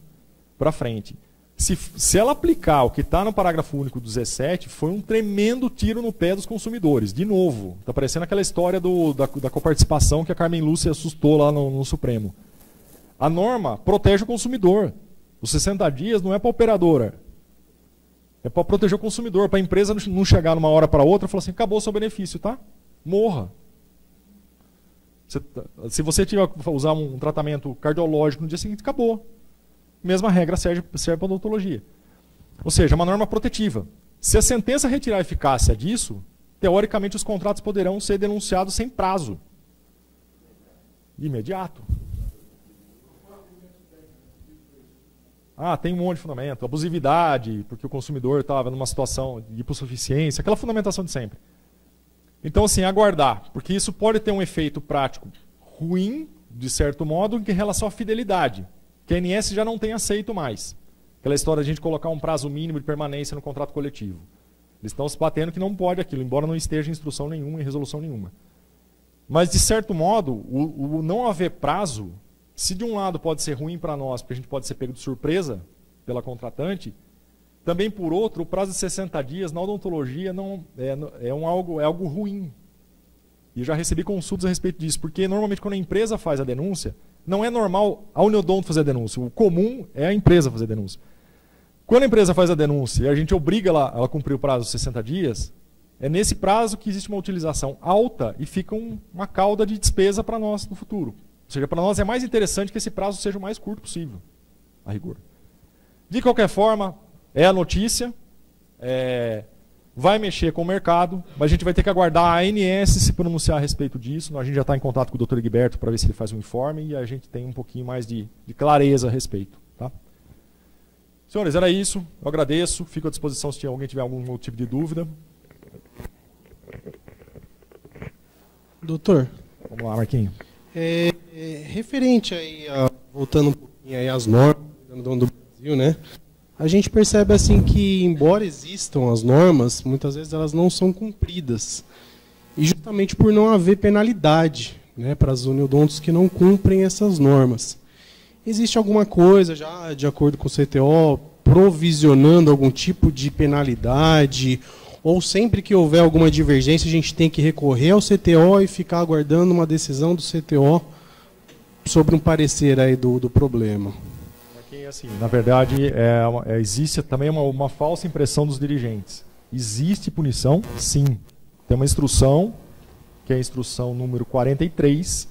para frente. Se ela aplicar o que está no parágrafo único 17, foi um tremendo tiro no pé dos consumidores. De novo, está parecendo aquela história da coparticipação que a Carmen Lúcia assustou lá no Supremo. A norma protege o consumidor. Os 60 dias não é para a operadora. É para proteger o consumidor, para a empresa não chegar numa hora para outra e falar assim, acabou o seu benefício, tá? Morra. Se você tiver que usar um tratamento cardiológico no dia seguinte, acabou. Mesma regra serve para a odontologia. Ou seja, é uma norma protetiva. Se a sentença retirar a eficácia disso, teoricamente os contratos poderão ser denunciados sem prazo. Imediato. Tem um monte de fundamento. Abusividade, porque o consumidor estava numa situação de hipossuficiência, aquela fundamentação de sempre. Então, assim, aguardar, porque isso pode ter um efeito prático ruim, de certo modo, em relação à fidelidade, que a ANS já não tem aceito mais. Aquela história de a gente colocar um prazo mínimo de permanência no contrato coletivo. Eles estão se batendo que não pode aquilo, embora não esteja em instrução nenhuma, em resolução nenhuma. Mas, de certo modo, o não haver prazo, se de um lado pode ser ruim para nós, porque a gente pode ser pego de surpresa pela contratante, Também, por outro, o prazo de 60 dias na odontologia não é algo ruim. E eu já recebi consultas a respeito disso, porque normalmente quando a empresa faz a denúncia, não é normal a Uniodonto fazer a denúncia. O comum é a empresa fazer a denúncia. Quando a empresa faz a denúncia e a gente obriga ela a cumprir o prazo de 60 dias, é nesse prazo que existe uma utilização alta e fica uma cauda de despesa para nós no futuro. Ou seja, para nós é mais interessante que esse prazo seja o mais curto possível, a rigor. De qualquer forma, é a notícia, vai mexer com o mercado, mas a gente vai ter que aguardar a ANS se pronunciar a respeito disso. A gente já está em contato com o Dr. Egberto para ver se ele faz um informe e a gente tem um pouquinho mais de clareza a respeito. Tá? Senhores, era isso. Eu agradeço. Fico à disposição se alguém tiver algum outro tipo de dúvida. Doutor. Vamos lá, Marquinhos. Referente aí, voltando um pouquinho aí às normas do Brasil, né? A gente percebe assim que, embora existam as normas, muitas vezes elas não são cumpridas. E justamente por não haver penalidade, né, para as uniodontos que não cumprem essas normas. Existe alguma coisa já, de acordo com o CTO, provisionando algum tipo de penalidade? Ou sempre que houver alguma divergência, a gente tem que recorrer ao CTO e ficar aguardando uma decisão do CTO sobre um parecer aí do problema? Assim, na verdade, existe também uma falsa impressão dos dirigentes. Existe punição? Sim. Tem uma instrução, que é a instrução número 43,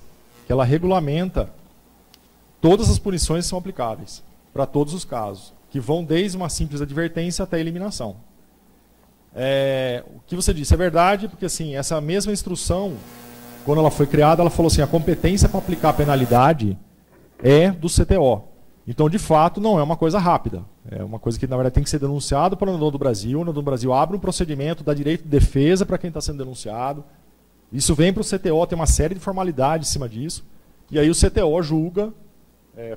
que ela regulamenta todas as punições que são aplicáveis, para todos os casos, que vão desde uma simples advertência até a eliminação. O que você disse é verdade, porque assim, essa mesma instrução, quando ela foi criada, ela falou assim, a competência para aplicar a penalidade é do CTO. Então, de fato, não é uma coisa rápida. É uma coisa que, na verdade, tem que ser denunciado para o Uniodonto do Brasil. O Uniodonto do Brasil abre um procedimento, dá direito de defesa para quem está sendo denunciado. Isso vem para o CTO, tem uma série de formalidades em cima disso. E aí o CTO julga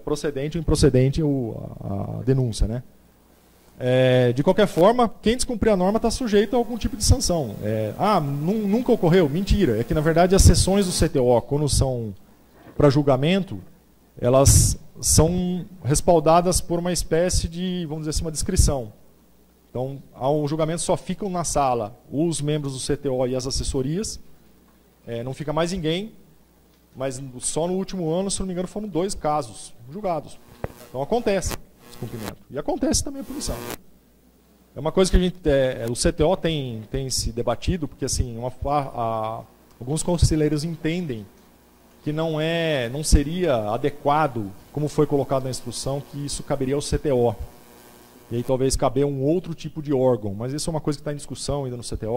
procedente ou improcedente a denúncia. Né? De qualquer forma, quem descumprir a norma está sujeito a algum tipo de sanção. Nunca ocorreu? Mentira. É que, na verdade, as sessões do CTO, quando são para julgamento, elas são respaldadas por uma espécie de, vamos dizer assim, uma descrição. Então, ao julgamento só ficam na sala os membros do CTO e as assessorias, não fica mais ninguém, mas só no último ano, se não me engano, foram 2 casos julgados. Então acontece descumprimento. E acontece também a punição. É uma coisa que o CTO tem se debatido, porque assim, alguns conselheiros entendem que não seria adequado, como foi colocado na instrução, que isso caberia ao CTO. E aí talvez caber um outro tipo de órgão. Mas isso é uma coisa que está em discussão ainda no CTO,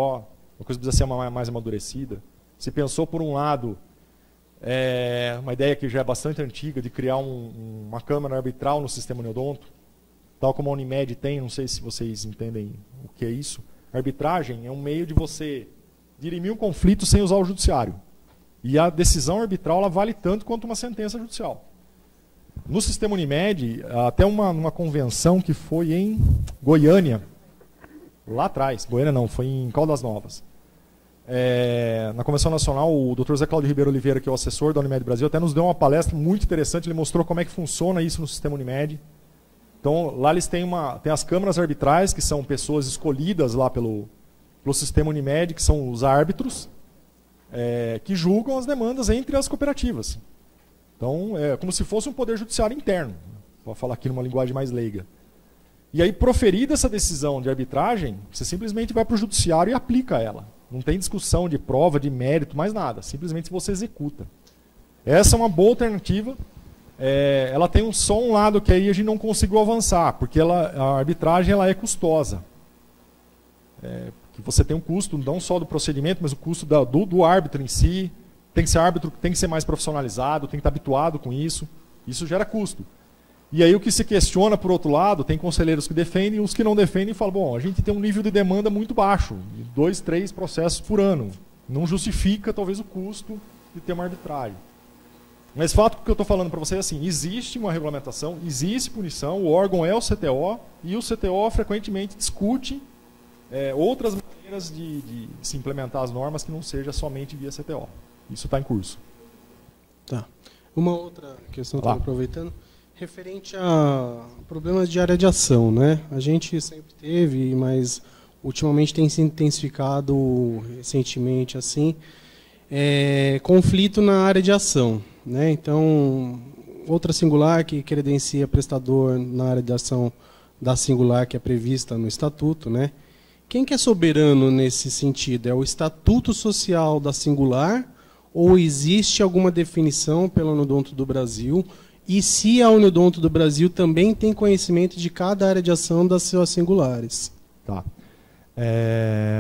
uma coisa que precisa ser mais amadurecida. Se pensou, por um lado, uma ideia que já é bastante antiga, de criar uma câmara arbitral no sistema Uniodonto, tal como a Unimed tem, não sei se vocês entendem o que é isso. A arbitragem é um meio de você dirimir um conflito sem usar o judiciário. E a decisão arbitral ela vale tanto quanto uma sentença judicial. No sistema Unimed, até uma convenção que foi em Goiânia, lá atrás, Goiânia não, foi em Caldas Novas. Na Convenção Nacional, o Dr. Zé Cláudio Ribeiro Oliveira, que é o assessor da Unimed Brasil, até nos deu uma palestra muito interessante, ele mostrou como é que funciona isso no sistema Unimed. Então, lá eles têm as câmaras arbitrais, que são pessoas escolhidas lá pelo sistema Unimed, que são os árbitros, que julgam as demandas entre as cooperativas. Então, é como se fosse um poder judiciário interno, vou falar aqui numa linguagem mais leiga. E aí, proferida essa decisão de arbitragem, você simplesmente vai para o judiciário e aplica ela. Não tem discussão de prova, de mérito, mais nada. Simplesmente você executa. Essa é uma boa alternativa. Ela tem só um lado que aí a gente não conseguiu avançar, porque a arbitragem ela é custosa. Que você tem um custo não só do procedimento, mas o custo do árbitro em si. Tem que ser árbitro, tem que ser mais profissionalizado, tem que estar habituado com isso. Isso gera custo. E aí o que se questiona, por outro lado, tem conselheiros que defendem, os que não defendem falam, bom, a gente tem um nível de demanda muito baixo, 2, 3 processos por ano. Não justifica, talvez, o custo de ter uma arbitragem. Mas o fato que eu estou falando para vocês é assim, existe uma regulamentação, existe punição, o órgão é o CTO, e o CTO frequentemente discute outras maneiras de se implementar as normas que não seja somente via CTO. Isso está em curso. Tá. Uma outra questão, estou aproveitando. Referente a problemas de área de ação, né? A gente sempre teve, mas ultimamente tem se intensificado recentemente assim, conflito na área de ação, né? Então, outra singular que credencia prestador na área de ação da singular que é prevista no estatuto, né? Quem que é soberano nesse sentido? É o estatuto social da singular ou existe alguma definição pela Uniodonto do Brasil? E se a Uniodonto do Brasil também tem conhecimento de cada área de ação das suas singulares? Tá.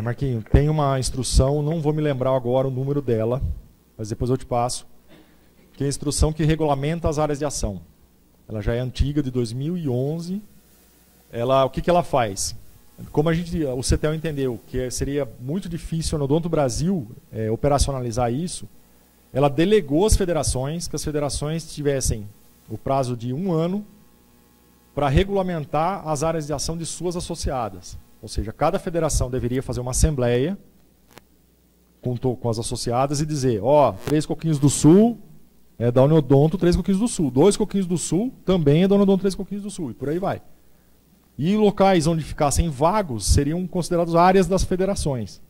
Marquinho, tem uma instrução, não vou me lembrar agora o número dela, mas depois eu te passo, que é a instrução que regulamenta as áreas de ação. Ela já é antiga, de 2011. O que ela faz? Como o CETEL entendeu que seria muito difícil a Uniodonto Brasil operacionalizar isso, ela delegou às federações que as federações tivessem o prazo de 1 ano para regulamentar as áreas de ação de suas associadas. Ou seja, cada federação deveria fazer uma assembleia com as associadas e dizer, 3 Coquinhos do Sul é da Uniodonto 3 Coquinhos do Sul, 2 Coquinhos do Sul também é da Uniodonto 3 Coquinhos do Sul, e por aí vai. E locais onde ficassem vagos seriam considerados áreas das federações.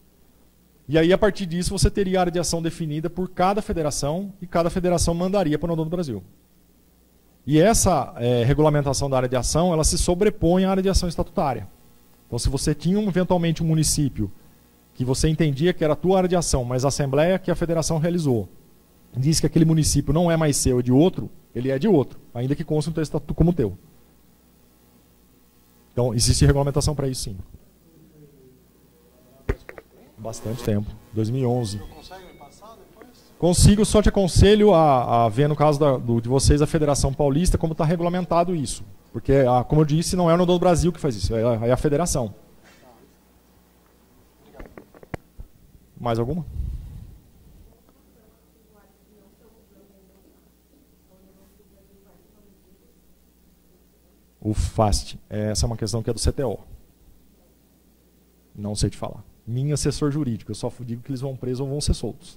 E aí, a partir disso, você teria área de ação definida por cada federação e cada federação mandaria para o Uniodonto Brasil. E essa regulamentação da área de ação, ela se sobrepõe à área de ação estatutária. Então, se você tinha eventualmente um município que você entendia que era a tua área de ação, mas a assembleia que a federação realizou diz que aquele município não é mais seu, é de outro, ele é de outro, ainda que conste no teu estatuto como teu. Então, existe regulamentação para isso, sim. Bastante tempo. 2011. Consigo, só te aconselho a ver, no caso de vocês, a Federação Paulista, como está regulamentado isso. Porque, como eu disse, não é o Uniodonto Brasil que faz isso, é a federação. Mais alguma? O FAST. Essa é uma questão que é do CTO. Não sei te falar. Minha assessor jurídico, eu só digo que eles vão presos ou vão ser soltos.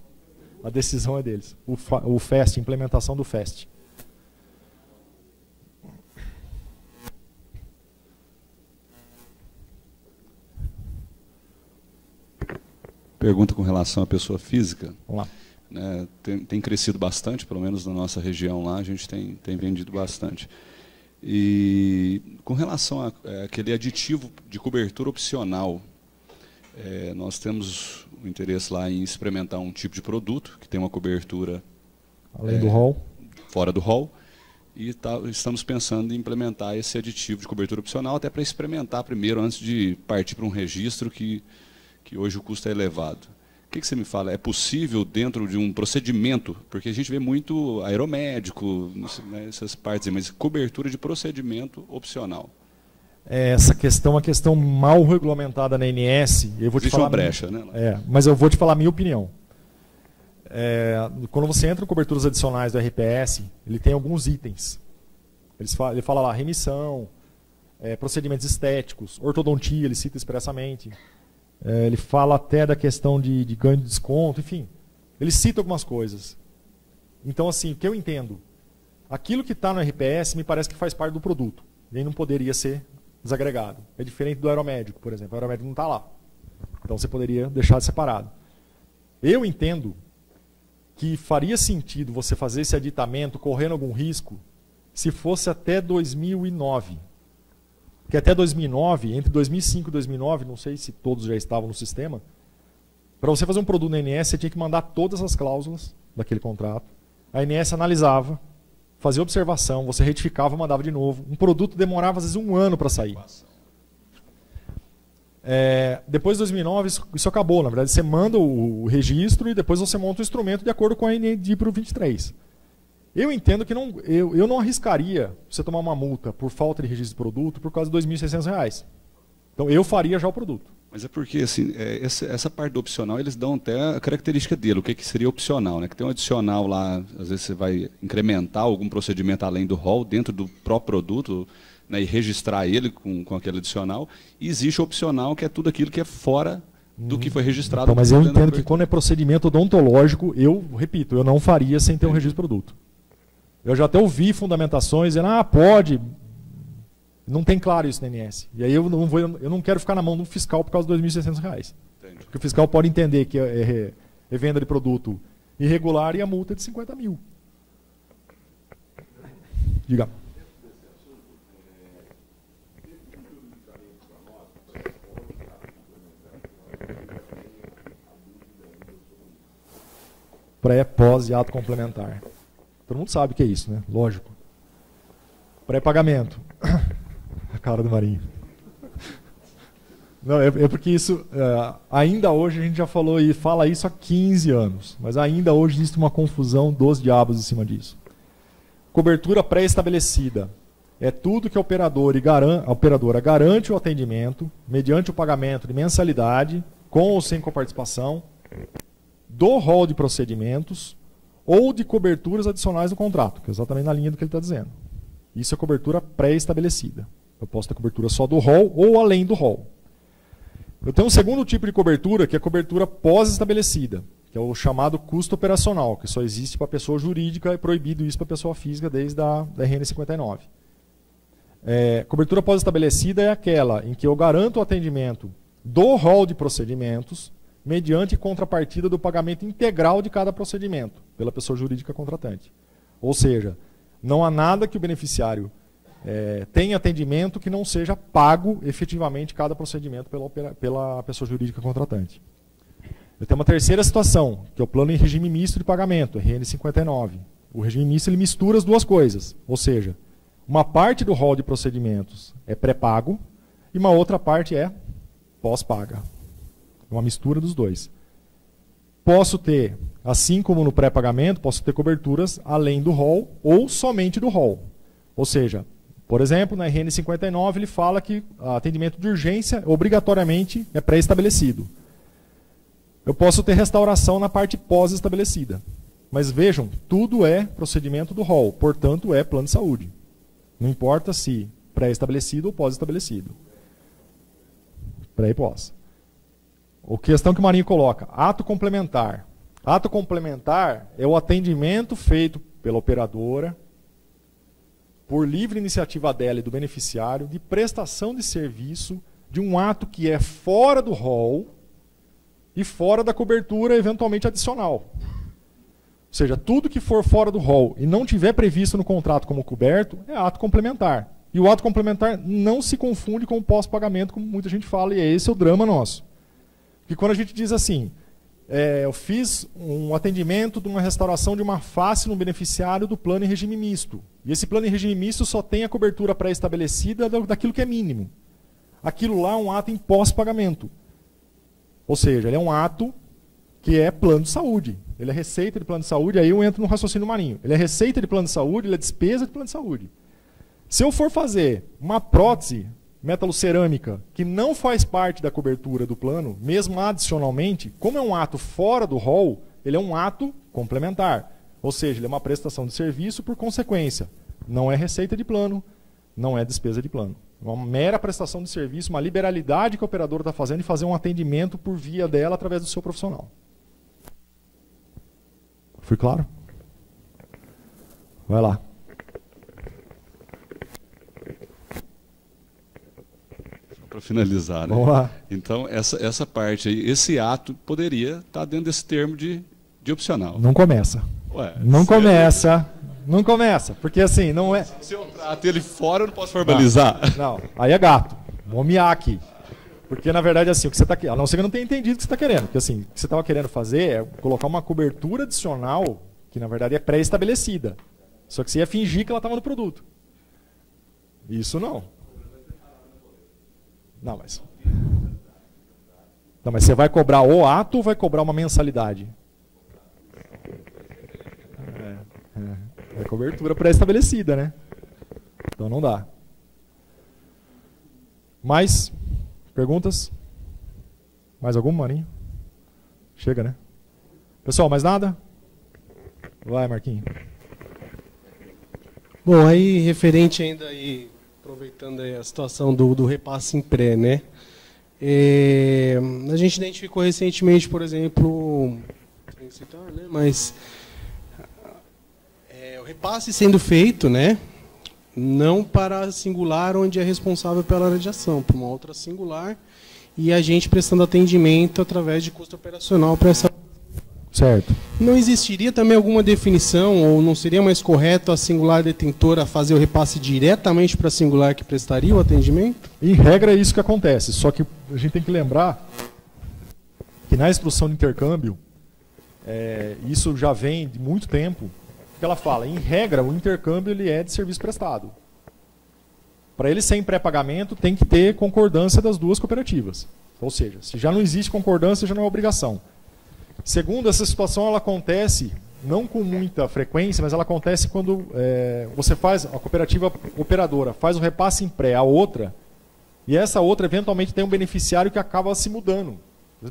A decisão é deles. O FAST, implementação do FAST. Pergunta com relação à pessoa física. Vamos lá. Né, tem crescido bastante, pelo menos na nossa região lá, a gente tem vendido bastante. E com relação àquele aditivo de cobertura opcional, nós temos o interesse lá em experimentar um tipo de produto que tem uma cobertura além do rol, fora do rol, e estamos pensando em implementar esse aditivo de cobertura opcional até para experimentar primeiro, antes de partir para um registro que hoje o custo é elevado. O que você me fala? É possível dentro de um procedimento, porque a gente vê muito aeromédico, não sei, né, essas partes, mas cobertura de procedimento opcional. Essa questão é uma questão mal regulamentada na ANS. Eu vou te falar uma brecha, né? Mas eu vou te falar a minha opinião. Quando você entra em coberturas adicionais do RPS, ele tem alguns itens. Ele fala lá, remissão, procedimentos estéticos, ortodontia, ele cita expressamente. Ele fala até da questão de ganho de desconto, enfim. Ele cita algumas coisas. Então, assim, o que eu entendo? Aquilo que está no RPS me parece que faz parte do produto. Nem não poderia ser desagregado. É diferente do aeromédico, por exemplo. O aeromédico não está lá. Então, você poderia deixar separado. Eu entendo que faria sentido você fazer esse aditamento correndo algum risco se fosse até 2009. Porque até 2009, entre 2005 e 2009, não sei se todos já estavam no sistema, para você fazer um produto na ANS, você tinha que mandar todas as cláusulas daquele contrato. A ANS analisava, fazia observação, você retificava, mandava de novo. Um produto demorava às vezes 1 ano para sair. Depois de 2009, isso acabou. Na verdade, você manda o registro e depois você monta o instrumento de acordo com a ND para o 23. Eu entendo que eu não arriscaria você tomar uma multa por falta de registro de produto por causa de R$ 2.600. Então, eu faria já o produto. Mas é porque assim, essa parte do opcional, eles dão até a característica dele, o que seria opcional. Né? Que tem um adicional lá, às vezes você vai incrementar algum procedimento além do rol, dentro do próprio produto, né, e registrar ele com aquele adicional. E existe o opcional, que é tudo aquilo que é fora do que foi registrado. Então, mas eu entendo que quando é procedimento odontológico, eu repito, eu não faria sem ter um registro de produto. Eu já até ouvi fundamentações dizendo, pode. Não tem claro isso na INS. E aí eu não quero ficar na mão do fiscal por causa dos R$ 2.600. Porque o fiscal pode entender que é venda de produto irregular e a multa é de 50 mil. Diga. Pré, pós e ato complementar. Todo mundo sabe o que é isso, né? Lógico. Pré-pagamento. A cara do Marinho. Não, é porque isso, ainda hoje a gente já falou e fala isso há 15 anos, mas ainda hoje existe uma confusão dos diabos em cima disso. Cobertura pré-estabelecida. É tudo que a operadora garante o atendimento, mediante o pagamento de mensalidade, com ou sem coparticipação, do rol de procedimentos ou de coberturas adicionais no contrato, que é exatamente na linha do que ele está dizendo. Isso é cobertura pré-estabelecida. Eu posso ter cobertura só do rol ou além do rol. Eu tenho um segundo tipo de cobertura, que é a cobertura pós-estabelecida, que é o chamado custo operacional, que só existe para a pessoa jurídica e proibido isso para a pessoa física desde a RN 59. Cobertura pós-estabelecida é aquela em que eu garanto o atendimento do rol de procedimentos mediante contrapartida do pagamento integral de cada procedimento pela pessoa jurídica contratante. Ou seja, não há nada que o beneficiário tenha atendimento que não seja pago efetivamente cada procedimento pela pessoa jurídica contratante. Eu tenho uma terceira situação, que é o plano em regime misto de pagamento, RN 59. O regime misto ele mistura as duas coisas, ou seja, uma parte do rol de procedimentos é pré-pago e uma outra parte é pós-paga. Uma mistura dos dois. Posso ter, assim como no pré-pagamento, posso ter coberturas além do rol ou somente do rol. Ou seja, por exemplo, na RN 59 ele fala que atendimento de urgência obrigatoriamente é pré-estabelecido. Eu posso ter restauração na parte pós-estabelecida. Mas vejam, tudo é procedimento do rol, portanto é plano de saúde. Não importa se pré-estabelecido ou pós-estabelecido. Pré e pós. A questão que o Marinho coloca, ato complementar. Ato complementar é o atendimento feito pela operadora, por livre iniciativa dela e do beneficiário, de prestação de serviço de um ato que é fora do rol e fora da cobertura eventualmente adicional. Ou seja, tudo que for fora do rol e não tiver previsto no contrato como coberto é ato complementar. E o ato complementar não se confunde com o pós-pagamento, como muita gente fala, e esse é o drama nosso. Porque quando a gente diz assim, eu fiz um atendimento de uma restauração de uma face no beneficiário do plano em regime misto. E esse plano em regime misto só tem a cobertura pré-estabelecida daquilo que é mínimo. Aquilo lá é um ato em pós-pagamento. Ou seja, ele é um ato que é plano de saúde. Ele é receita de plano de saúde, aí eu entro no raciocínio Marinho. Ele é receita de plano de saúde, ele é despesa de plano de saúde. Se eu for fazer uma prótese metalocerâmica que não faz parte da cobertura do plano, mesmo adicionalmente, como é um ato fora do rol, ele é um ato complementar. Ou seja, ele é uma prestação de serviço por consequência. Não é receita de plano, não é despesa de plano. É uma mera prestação de serviço, uma liberalidade que a operadora está fazendo e fazer um atendimento por via dela através do seu profissional. Fui claro? Vai lá. Para finalizar, né? Vamos lá. Então, essa parte aí, esse ato poderia estar dentro desse termo de opcional. Não começa. Ué, não começa. Não começa. Porque assim, não é. Se eu trato ele fora, eu não posso formalizar. Não. Aí é gato. Vamos miar aqui. Porque, na verdade, assim, o que você está querendo. A não ser que eu não tenha entendido o que você está querendo. Porque assim, o que você estava querendo fazer é colocar uma cobertura adicional, que na verdade é pré-estabelecida. Só que você ia fingir que ela estava no produto. Isso não. Não, mas você vai cobrar o ato ou vai cobrar uma mensalidade? É cobertura pré-estabelecida, né? Então não dá. Mais perguntas? Mais alguma, Marinho? Chega, né? Pessoal, mais nada? Vai, Marquinhos. Bom, aí referente ainda aí, aproveitando aí a situação do repasse em pré, né? A gente identificou recentemente, por exemplo, sem citar, né? Mas repasse sendo feito, né? Não para a singular onde é responsável pela área de ação, para uma outra singular, e a gente prestando atendimento através de custo operacional para essa. Certo. Não existiria também alguma definição, ou não seria mais correto a singular detentora fazer o repasse diretamente para a singular que prestaria o atendimento? Em regra é isso que acontece, só que a gente tem que lembrar que na instrução de intercâmbio, isso já vem de muito tempo, que ela fala, em regra, o intercâmbio ele é de serviço prestado. Para ele ser em pré-pagamento, tem que ter concordância das duas cooperativas. Ou seja, se já não existe concordância, já não é obrigação. Segundo, essa situação ela acontece, não com muita frequência, mas ela acontece quando você faz, a cooperativa operadora faz o repasse em pré à outra, e essa outra eventualmente tem um beneficiário que acaba se mudando.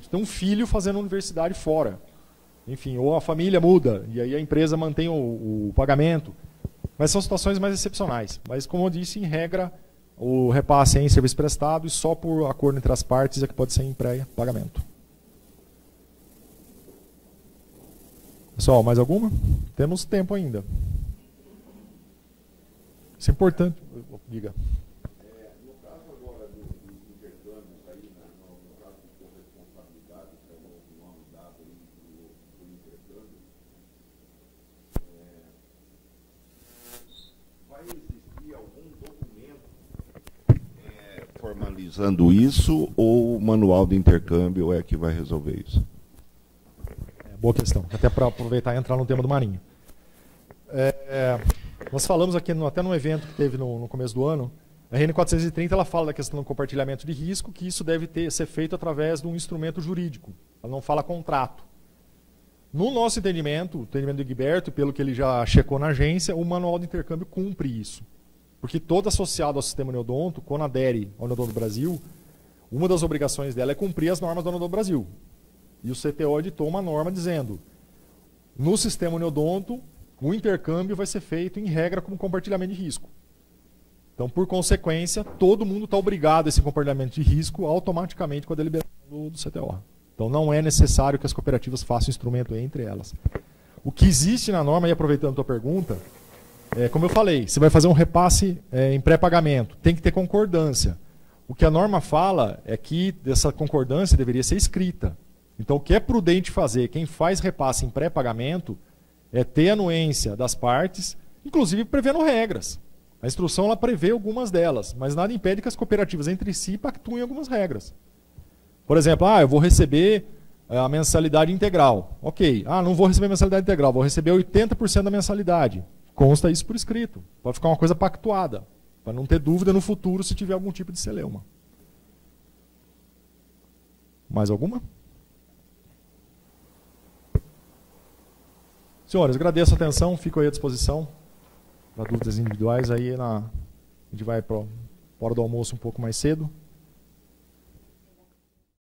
Tem um filho fazendo universidade fora. Enfim, ou a família muda, e aí a empresa mantém o pagamento. Mas são situações mais excepcionais. Mas, como eu disse, em regra, o repasse é em serviço prestado e só por acordo entre as partes é que pode ser em pré-pagamento. Pessoal, mais alguma? Temos tempo ainda. Isso é importante. Diga. No caso agora dos intercâmbios, aí, no caso de corresponsabilidade, que é o nome dado do intercâmbio, vai existir algum documento formalizando isso, ou o manual de intercâmbio é que vai resolver isso? Boa questão, até para aproveitar e entrar no tema do Marinho. Nós falamos aqui, até num evento que teve no começo do ano, a RN 430 ela fala da questão do compartilhamento de risco, que isso deve ser feito através de um instrumento jurídico. Ela não fala contrato. No nosso entendimento, o entendimento do Egberto, pelo que ele já checou na agência, o manual de intercâmbio cumpre isso. Porque todo associado ao sistema Neodonto, quando adere ao Neodonto Brasil, uma das obrigações dela é cumprir as normas do Neodonto Brasil. E o CTO editou uma norma dizendo, no sistema Neodonto, o intercâmbio vai ser feito em regra como compartilhamento de risco. Então, por consequência, todo mundo está obrigado a esse compartilhamento de risco automaticamente com a deliberação do CTO. Então, não é necessário que as cooperativas façam instrumento entre elas. O que existe na norma, e aproveitando a tua pergunta, como eu falei, você vai fazer um repasse em pré-pagamento, tem que ter concordância. O que a norma fala é que essa concordância deveria ser escrita. Então, o que é prudente fazer, quem faz repasse em pré-pagamento, é ter anuência das partes, inclusive prevendo regras. A instrução ela prevê algumas delas, mas nada impede que as cooperativas entre si pactuem algumas regras. Por exemplo, eu vou receber a mensalidade integral. Ok, não vou receber a mensalidade integral, vou receber 80% da mensalidade. Consta isso por escrito. Pode ficar uma coisa pactuada, para não ter dúvida no futuro se tiver algum tipo de celeuma. Mais alguma? Senhores, agradeço a atenção, fico aí à disposição para dúvidas individuais. Aí a gente vai para a hora do almoço um pouco mais cedo.